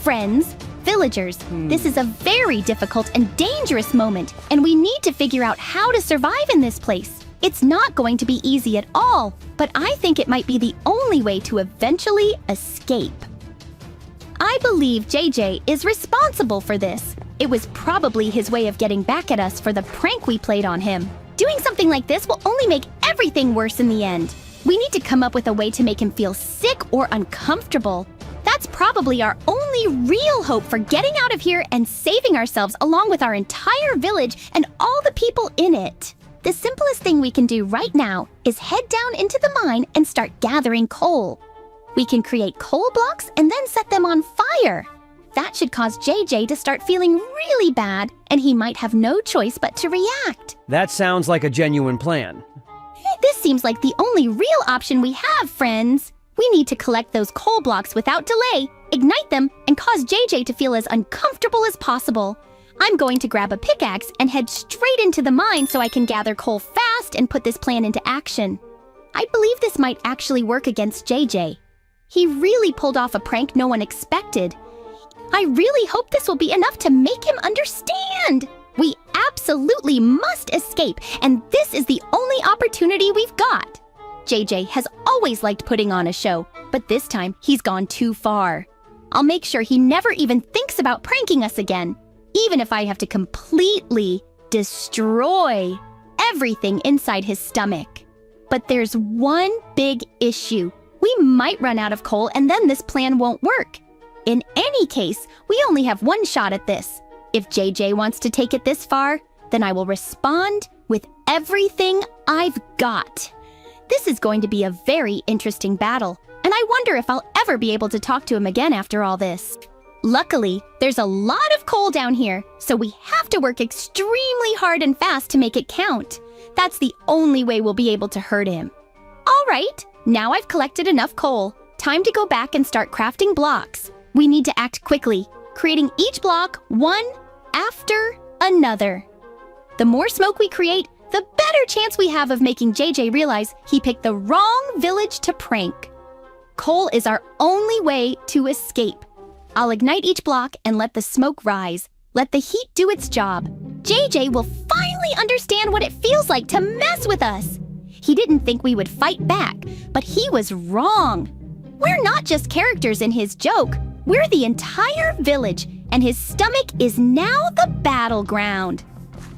Friends, villagers, this is a very difficult and dangerous moment, and we need to figure out how to survive in this place. It's not going to be easy at all, but I think it might be the only way to eventually escape. I believe JJ is responsible for this. It was probably his way of getting back at us for the prank we played on him. Doing something like this will only make everything worse in the end. We need to come up with a way to make him feel sick or uncomfortable. That's probably our only real hope for getting out of here and saving ourselves along with our entire village and all the people in it. The simplest thing we can do right now is head down into the mine and start gathering coal. We can create coal blocks and then set them on fire. That should cause JJ to start feeling really bad, and he might have no choice but to react. That sounds like a genuine plan. This seems like the only real option we have, friends. We need to collect those coal blocks without delay, ignite them, and cause JJ to feel as uncomfortable as possible. I'm going to grab a pickaxe and head straight into the mine so I can gather coal fast and put this plan into action. I believe this might actually work against JJ. He really pulled off a prank no one expected. I really hope this will be enough to make him understand. We absolutely must escape, and this is the only opportunity we've got. JJ has always liked putting on a show, but this time he's gone too far. I'll make sure he never even thinks about pranking us again, even if I have to completely destroy everything inside his stomach. But there's one big issue. We might run out of coal and then this plan won't work. In any case, we only have one shot at this. If JJ wants to take it this far, then I will respond with everything I've got. This is going to be a very interesting battle, and I wonder if I'll ever be able to talk to him again after all this. Luckily, there's a lot of coal down here, so we have to work extremely hard and fast to make it count. That's the only way we'll be able to hurt him. All right, now I've collected enough coal. Time to go back and start crafting blocks. We need to act quickly, creating each block one after another. The more smoke we create, the better chance we have of making JJ realize he picked the wrong village to prank. Coal is our only way to escape. I'll ignite each block and let the smoke rise. Let the heat do its job. JJ will finally understand what it feels like to mess with us. He didn't think we would fight back, but he was wrong. We're not just characters in his joke. We're the entire village, and his stomach is now the battleground.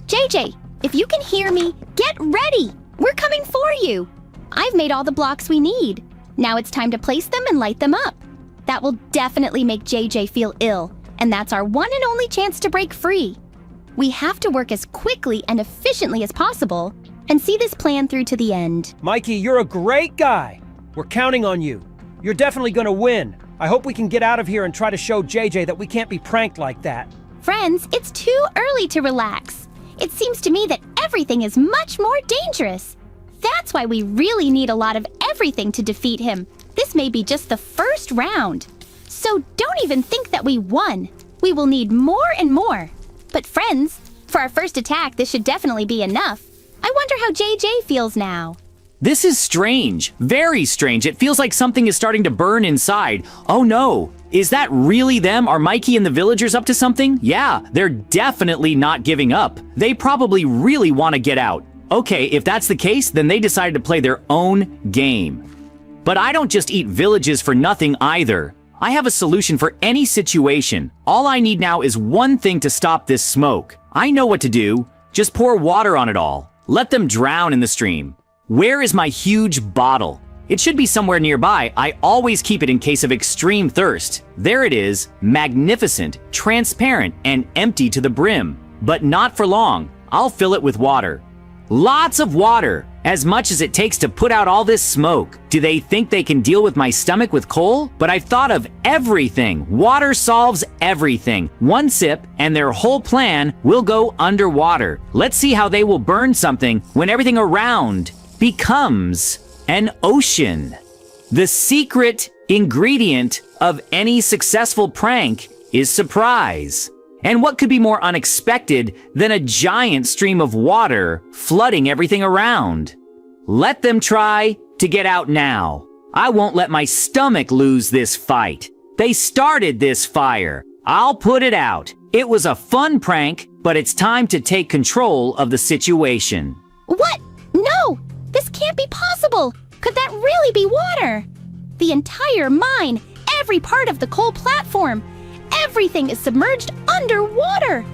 JJ, if you can hear me, get ready. We're coming for you. I've made all the blocks we need. Now it's time to place them and light them up. That will definitely make JJ feel ill, and that's our one and only chance to break free. We have to work as quickly and efficiently as possible and see this plan through to the end. Mikey, you're a great guy. We're counting on you. You're definitely gonna win. I hope we can get out of here and try to show JJ that we can't be pranked like that. Friends, it's too early to relax. It seems to me that everything is much more dangerous. That's why we really need a lot of everything to defeat him. This may be just the first round. So don't even think that we won. We will need more and more. But friends, for our first attack, this should definitely be enough. I wonder how JJ feels now. This is strange. Very strange. It feels like something is starting to burn inside. Oh no. Is that really them? Are Mikey and the villagers up to something? Yeah, they're definitely not giving up. They probably really want to get out. Okay, if that's the case, then they decided to play their own game. But I don't just eat villages for nothing either. I have a solution for any situation. All I need now is one thing to stop this smoke. I know what to do. Just pour water on it all. Let them drown in the stream. Where is my huge bottle? It should be somewhere nearby. I always keep it in case of extreme thirst. There it is, magnificent, transparent, and empty to the brim. But not for long. I'll fill it with water. Lots of water, as much as it takes to put out all this smoke. Do they think they can deal with my stomach with coal? But I've thought of everything. Water solves everything. One sip, and their whole plan will go underwater. Let's see how they will burn something when everything around becomes an ocean. The secret ingredient of any successful prank is surprise. And what could be more unexpected than a giant stream of water flooding everything around? Let them try to get out now. I won't let my stomach lose this fight. They started this fire. I'll put it out. It was a fun prank, but it's time to take control of the situation. What? No! This can't be possible! Could that really be water? The entire mine, every part of the coal platform, everything is submerged underwater!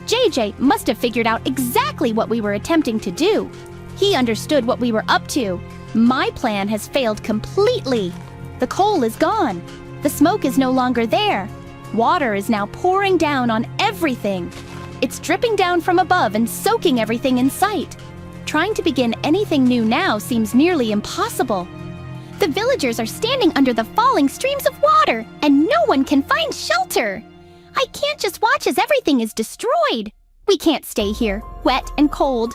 JJ must have figured out exactly what we were attempting to do. He understood what we were up to. My plan has failed completely. The coal is gone. The smoke is no longer there. Water is now pouring down on everything. It's dripping down from above and soaking everything in sight. Trying to begin anything new now seems nearly impossible. The villagers are standing under the falling streams of water, and no one can find shelter. I can't just watch as everything is destroyed. We can't stay here, wet and cold.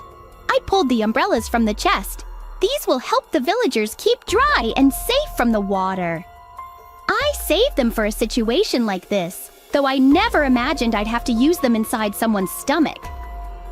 I pulled the umbrellas from the chest. These will help the villagers keep dry and safe from the water. I saved them for a situation like this, though I never imagined I'd have to use them inside someone's stomach.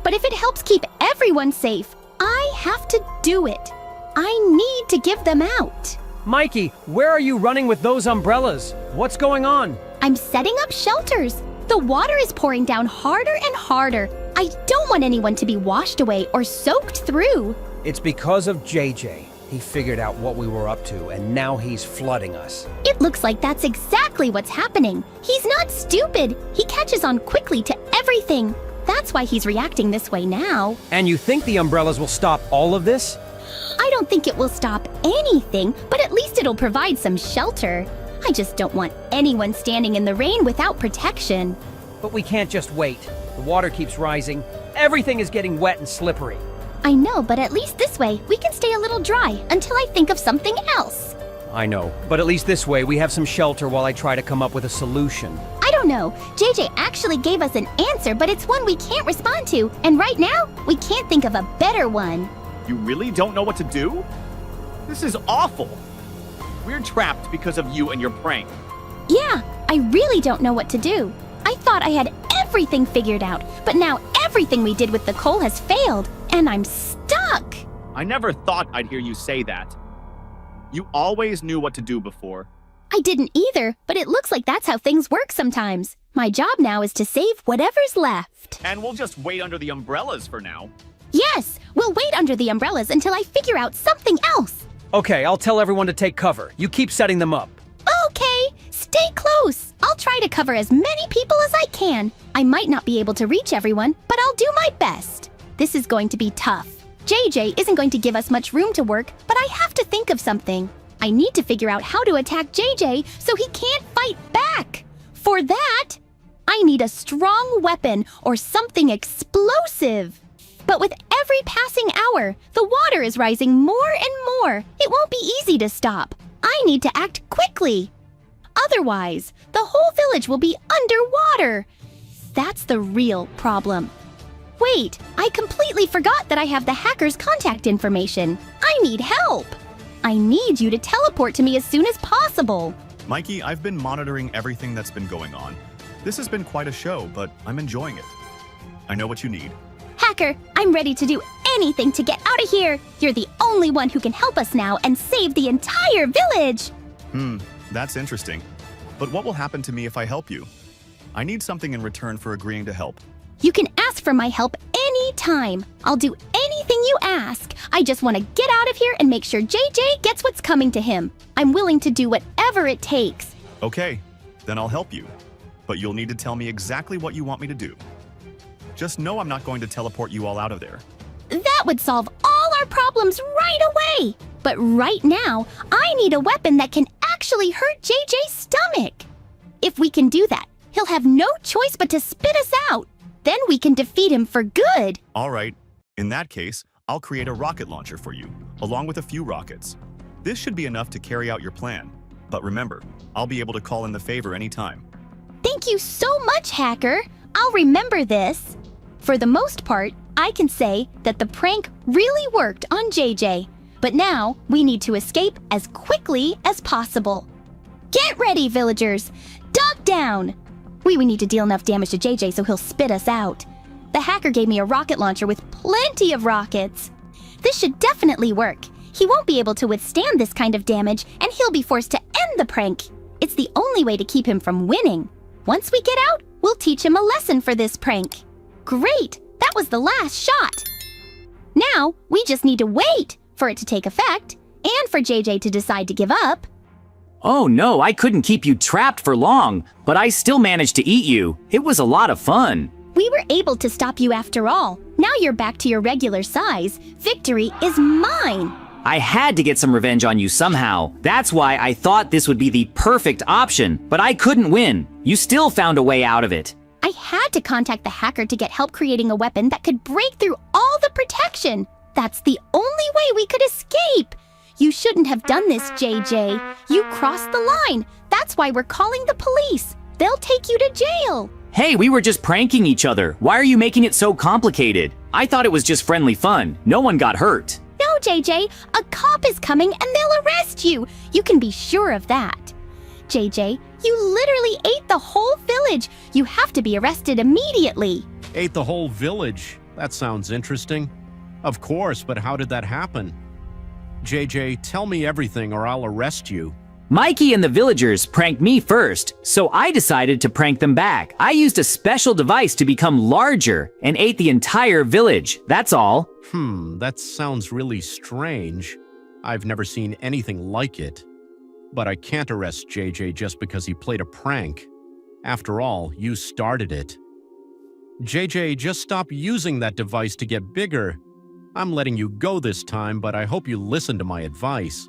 But if it helps keep everyone safe, I have to do it. I need to give them out. Mikey, where are you running with those umbrellas? What's going on? I'm setting up shelters. The water is pouring down harder and harder. I don't want anyone to be washed away or soaked through. It's because of JJ. He figured out what we were up to, and now he's flooding us. It looks like that's exactly what's happening. He's not stupid. He catches on quickly to everything. That's why he's reacting this way now. And you think the umbrellas will stop all of this? I don't think it will stop anything, but at least it'll provide some shelter. I just don't want anyone standing in the rain without protection. But we can't just wait. The water keeps rising. Everything is getting wet and slippery. I know, but at least this way, we can stay a little dry until I think of something else. I know, but at least this way, we have some shelter while I try to come up with a solution. I don't know. JJ actually gave us an answer, but it's one we can't respond to. And right now, we can't think of a better one. You really don't know what to do? This is awful. We're trapped because of you and your prank. Yeah, I really don't know what to do. I thought I had everything figured out, but now everything we did with the coal has failed, and I'm stuck. I never thought I'd hear you say that. You always knew what to do before. I didn't either, but it looks like that's how things work sometimes. My job now is to save whatever's left. And we'll just wait under the umbrellas for now. Yes, we'll wait under the umbrellas until I figure out something else. Okay, I'll tell everyone to take cover. You keep setting them up. Okay, stay close. I'll try to cover as many people as I can. I might not be able to reach everyone, but I'll do my best. This is going to be tough. JJ isn't going to give us much room to work, but I have to think of something. I need to figure out how to attack JJ so he can't fight back. For that, I need a strong weapon or something explosive. But with every passing hour, the water is rising more and more. It won't be easy to stop. I need to act quickly. Otherwise, the whole village will be underwater. That's the real problem. Wait, I completely forgot that I have the hacker's contact information. I need help. I need you to teleport to me as soon as possible. Mikey, I've been monitoring everything that's been going on. This has been quite a show, but I'm enjoying it. I know what you need. Hacker, I'm ready to do anything to get out of here. You're the only one who can help us now and save the entire village. That's interesting. But what will happen to me if I help you? I need something in return for agreeing to help. You can ask for my help anytime. I'll do anything you ask. I just want to get out of here and make sure JJ gets what's coming to him. I'm willing to do whatever it takes. Okay, then I'll help you. But you'll need to tell me exactly what you want me to do. Just know I'm not going to teleport you all out of there. That would solve all our problems right away. But right now, I need a weapon that can actually hurt JJ's stomach. If we can do that, he'll have no choice but to spit us out. Then we can defeat him for good. All right. In that case, I'll create a rocket launcher for you, along with a few rockets. This should be enough to carry out your plan. But remember, I'll be able to call in the favor anytime. Thank you so much, Hacker. I'll remember this. For the most part, I can say that the prank really worked on JJ. But now, we need to escape as quickly as possible. Get ready, villagers! Duck down! We need to deal enough damage to JJ so he'll spit us out. The hacker gave me a rocket launcher with plenty of rockets. This should definitely work. He won't be able to withstand this kind of damage, and he'll be forced to end the prank. It's the only way to keep him from winning. Once we get out, we'll teach him a lesson for this prank. Great! That was the last shot! Now, we just need to wait for it to take effect, and for JJ to decide to give up. Oh no, I couldn't keep you trapped for long, but I still managed to eat you. It was a lot of fun. We were able to stop you after all. Now you're back to your regular size. Victory is mine! I had to get some revenge on you somehow. That's why I thought this would be the perfect option, but I couldn't win. You still found a way out of it. I had to contact the hacker to get help creating a weapon that could break through all the protection. That's the only way we could escape. You shouldn't have done this, JJ. You crossed the line. That's why we're calling the police. They'll take you to jail. Hey, we were just pranking each other. Why are you making it so complicated? I thought it was just friendly fun. No one got hurt. No, JJ. A cop is coming and they'll arrest you. You can be sure of that. JJ, you literally ate the whole village. You have to be arrested immediately. Ate the whole village? That sounds interesting. Of course, but how did that happen? JJ, tell me everything or I'll arrest you. Mikey and the villagers pranked me first, so I decided to prank them back. I used a special device to become larger and ate the entire village. That's all. That sounds really strange. I've never seen anything like it. But I can't arrest JJ just because he played a prank. After all, you started it. JJ, just stop using that device to get bigger. I'm letting you go this time, but I hope you listen to my advice.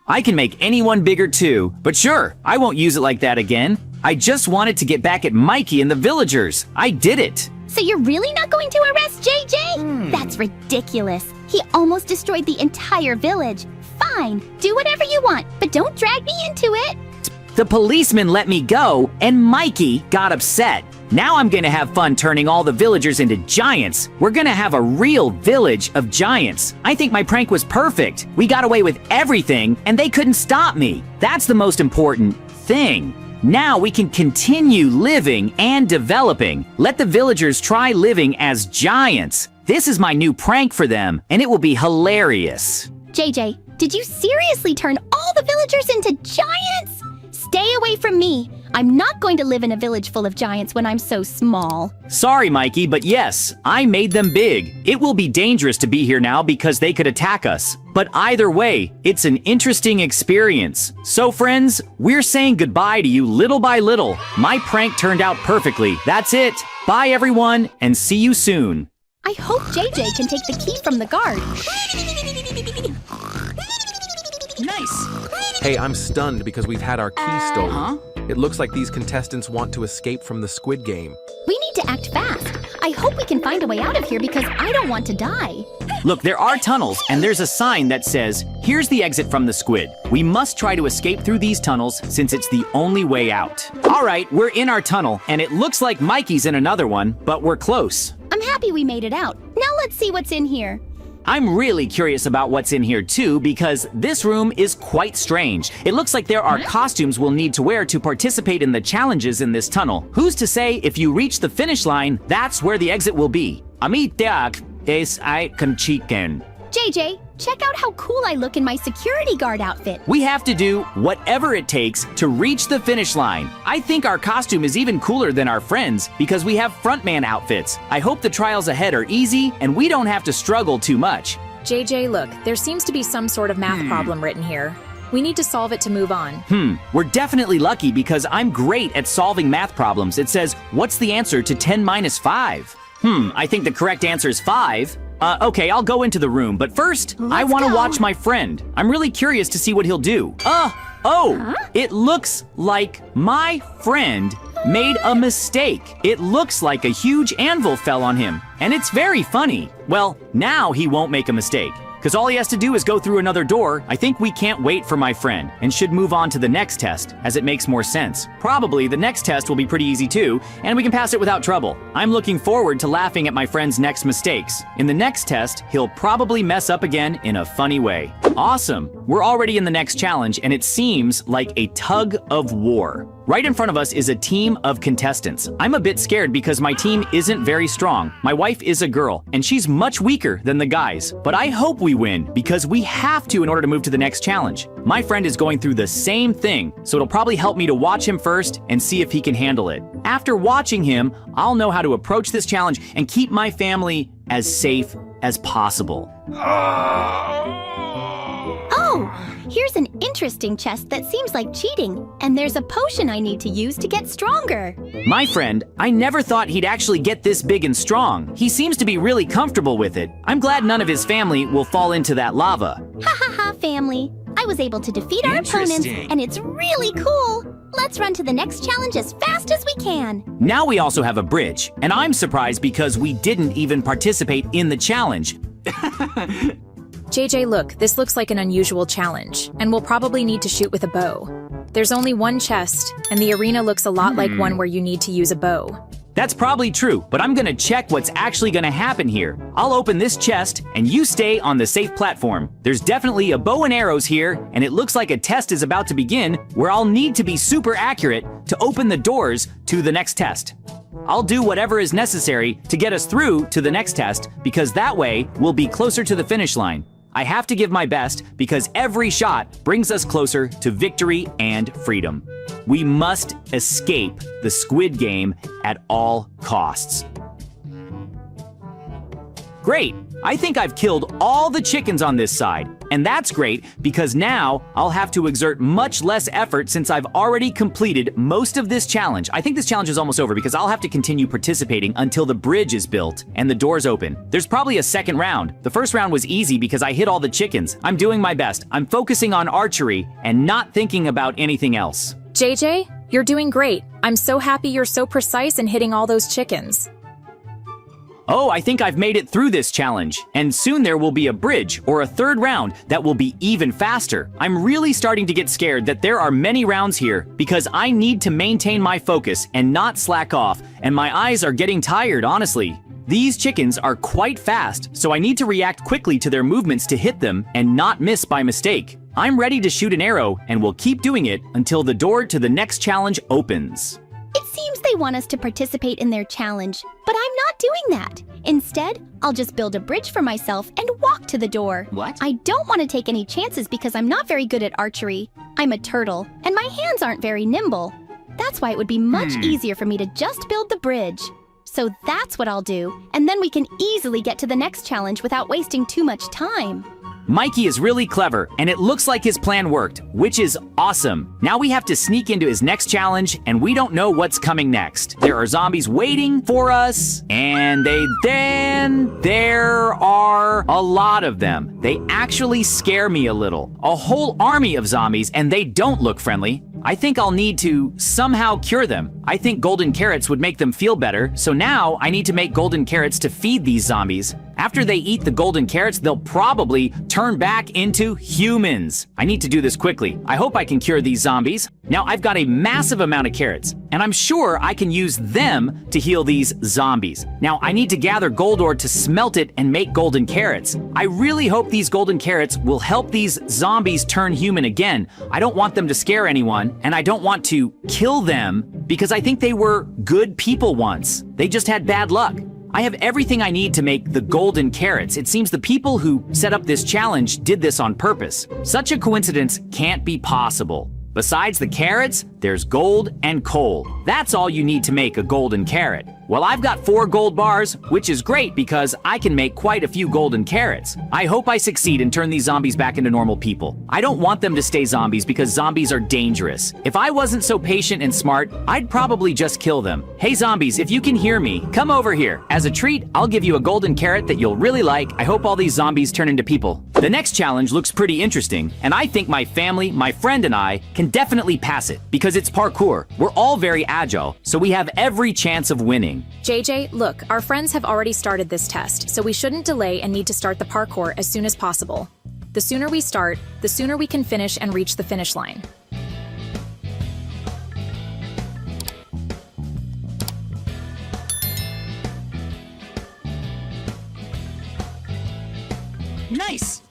I can make anyone bigger too, but sure, I won't use it like that again. I just wanted to get back at Mikey and the villagers. I did it. So you're really not going to arrest JJ? That's ridiculous. He almost destroyed the entire village. Fine, do whatever you want, but don't drag me into it. The policeman let me go, and Mikey got upset. Now I'm gonna have fun turning all the villagers into giants. We're gonna have a real village of giants. I think my prank was perfect. We got away with everything, and they couldn't stop me. That's the most important thing. Now we can continue living and developing. Let the villagers try living as giants. This is my new prank for them, and it will be hilarious. JJ, did you seriously turn all the villagers into giants? Stay away from me. I'm not going to live in a village full of giants when I'm so small. Sorry, Mikey, but yes, I made them big. It will be dangerous to be here now because they could attack us. But either way, it's an interesting experience. So friends, we're saying goodbye to you little by little. My prank turned out perfectly. That's it. Bye everyone, and see you soon. I hope JJ can take the key from the guard. Nice. Hey, I'm stunned because we've had our key stolen. It looks like these contestants want to escape from the Squid Game. We need to act fast. I hope we can find a way out of here because I don't want to die. Look, there are tunnels, and there's a sign that says, here's the exit from the squid. We must try to escape through these tunnels since it's the only way out. All right, we're in our tunnel, and it looks like Mikey's in another one, but we're close. I'm happy we made it out. Now let's see what's in here. I'm really curious about what's in here too, because this room is quite strange. It looks like there are costumes we'll need to wear to participate in the challenges in this tunnel. Who's to say if you reach the finish line, that's where the exit will be? JJ, check out how cool I look in my security guard outfit. We have to do whatever it takes to reach the finish line. I think our costume is even cooler than our friends because we have frontman outfits. I hope the trials ahead are easy and we don't have to struggle too much. JJ, look, there seems to be some sort of math problem written here. We need to solve it to move on. We're definitely lucky because I'm great at solving math problems. It says, what's the answer to 10 minus 5? I think the correct answer is 5. Okay, I'll go into the room, but first, I want to watch my friend. I'm really curious to see what he'll do. It looks like my friend made a mistake. It looks like a huge anvil fell on him, and it's very funny. Well, now he won't make a mistake, because all he has to do is go through another door. I think we can't wait for my friend, and should move on to the next test, as it makes more sense. Probably the next test will be pretty easy too, and we can pass it without trouble. I'm looking forward to laughing at my friend's next mistakes. In the next test, he'll probably mess up again in a funny way. Awesome! We're already in the next challenge, and it seems like a tug of war. Right in front of us is a team of contestants. I'm a bit scared because my team isn't very strong. My wife is a girl, and she's much weaker than the guys. But I hope we win, because we have to in order to move to the next challenge. My friend is going through the same thing, so it'll probably help me to watch him first and see if he can handle it. After watching him, I'll know how to approach this challenge and keep my family as safe as possible. Oh, here's an interesting chest that seems like cheating, and there's a potion I need to use to get stronger. My friend, I never thought he'd actually get this big and strong. He seems to be really comfortable with it. I'm glad none of his family will fall into that lava. Ha ha ha, family. I was able to defeat our opponents, and it's really cool. Let's run to the next challenge as fast as we can. Now we also have a bridge, and I'm surprised because we didn't even participate in the challenge. JJ, look, this looks like an unusual challenge, and we'll probably need to shoot with a bow. There's only one chest, and the arena looks a lot like one where you need to use a bow. That's probably true, but I'm gonna check what's actually gonna happen here. I'll open this chest, and you stay on the safe platform. There's definitely a bow and arrows here, and it looks like a test is about to begin where I'll need to be super accurate to open the doors to the next test. I'll do whatever is necessary to get us through to the next test, because that way we'll be closer to the finish line. I have to give my best because every shot brings us closer to victory and freedom. We must escape the Squid Game at all costs. Great! I think I've killed all the chickens on this side. And that's great because now I'll have to exert much less effort since I've already completed most of this challenge. I think this challenge is almost over because I'll have to continue participating until the bridge is built and the doors open. There's probably a second round. The first round was easy because I hit all the chickens. I'm doing my best. I'm focusing on archery and not thinking about anything else. JJ, you're doing great. I'm so happy you're so precise in hitting all those chickens. Oh, I think I've made it through this challenge, and soon there will be a bridge or a third round that will be even faster. I'm really starting to get scared that there are many rounds here because I need to maintain my focus and not slack off, and my eyes are getting tired, honestly. These chickens are quite fast, so I need to react quickly to their movements to hit them and not miss by mistake. I'm ready to shoot an arrow, and will keep doing it until the door to the next challenge opens. It seems they want us to participate in their challenge, but I'm not doing that. Instead, I'll just build a bridge for myself and walk to the door. What? I don't want to take any chances because I'm not very good at archery. I'm a turtle, and my hands aren't very nimble. That's why it would be much easier for me to just build the bridge. So that's what I'll do, and then we can easily get to the next challenge without wasting too much time. Mikey is really clever, and it looks like his plan worked, which is awesome. Now we have to sneak into his next challenge, and we don't know what's coming next. There are zombies waiting for us, and there are a lot of them. They actually scare me a little. A whole army of zombies, and they don't look friendly. I think I'll need to somehow cure them. I think golden carrots would make them feel better, so now I need to make golden carrots to feed these zombies. After they eat the golden carrots, they'll probably turn back into humans. I need to do this quickly. I hope I can cure these zombies. Now I've got a massive amount of carrots, and I'm sure I can use them to heal these zombies. Now I need to gather gold ore to smelt it and make golden carrots. I really hope these golden carrots will help these zombies turn human again. I don't want them to scare anyone, and I don't want to kill them because I think they were good people once. They just had bad luck. I have everything I need to make the golden carrots. It seems the people who set up this challenge did this on purpose. Such a coincidence can't be possible. Besides the carrots, there's gold and coal. That's all you need to make a golden carrot. Well, I've got 4 gold bars, which is great because I can make quite a few golden carrots. I hope I succeed and turn these zombies back into normal people. I don't want them to stay zombies because zombies are dangerous. If I wasn't so patient and smart, I'd probably just kill them. Hey zombies, if you can hear me, come over here. As a treat, I'll give you a golden carrot that you'll really like. I hope all these zombies turn into people. The next challenge looks pretty interesting, and I think my family, my friend, and I can definitely pass it because it's parkour. We're all very agile, so we have every chance of winning. JJ, look, our friends have already started this test, so we shouldn't delay and need to start the parkour as soon as possible. The sooner we start, the sooner we can finish and reach the finish line. Nice!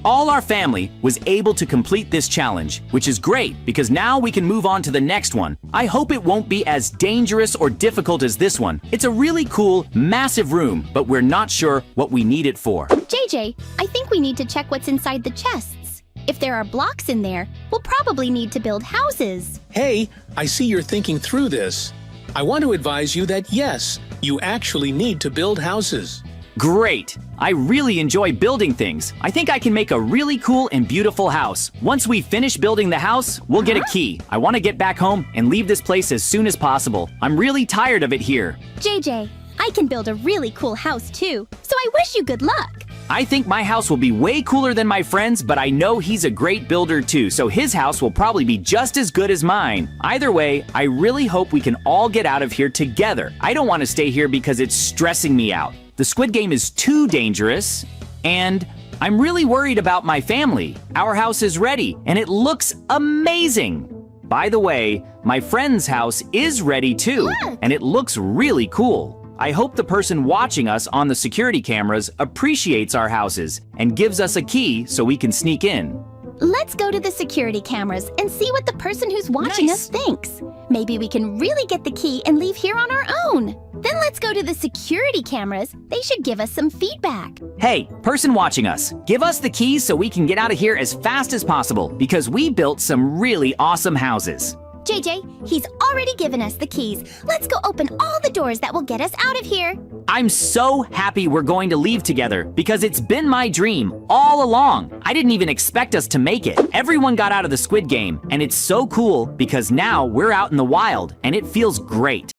All our family was able to complete this challenge, which is great because now we can move on to the next one. I hope it won't be as dangerous or difficult as this one. It's a really cool, massive room, but we're not sure what we need it for. JJ, I think we need to check what's inside the chests. If there are blocks in there, we'll probably need to build houses. Hey, I see you're thinking through this. I want to advise you that yes, you actually need to build houses. Great! I really enjoy building things. I think I can make a really cool and beautiful house. Once we finish building the house, we'll get a key. I want to get back home and leave this place as soon as possible. I'm really tired of it here. JJ, I can build a really cool house too, so I wish you good luck. I think my house will be way cooler than my friend's, but I know he's a great builder too, so his house will probably be just as good as mine. Either way, I really hope we can all get out of here together. I don't want to stay here because it's stressing me out. The Squid Game is too dangerous, and I'm really worried about my family. Our house is ready, and it looks amazing. By the way, my friend's house is ready too, and it looks really cool. I hope the person watching us on the security cameras appreciates our houses and gives us a key so we can sneak in. Let's go to the security cameras and see what the person who's watching us thinks. Maybe we can really get the key and leave here on our own. Then let's go to the security cameras. They should give us some feedback. Hey, person watching us, give us the keys so we can get out of here as fast as possible because we built some really awesome houses. JJ, he's already given us the keys. Let's go open all the doors that will get us out of here. I'm so happy we're going to leave together because it's been my dream all along. I didn't even expect us to make it. Everyone got out of the Squid Game, and it's so cool because now we're out in the wild, and it feels great.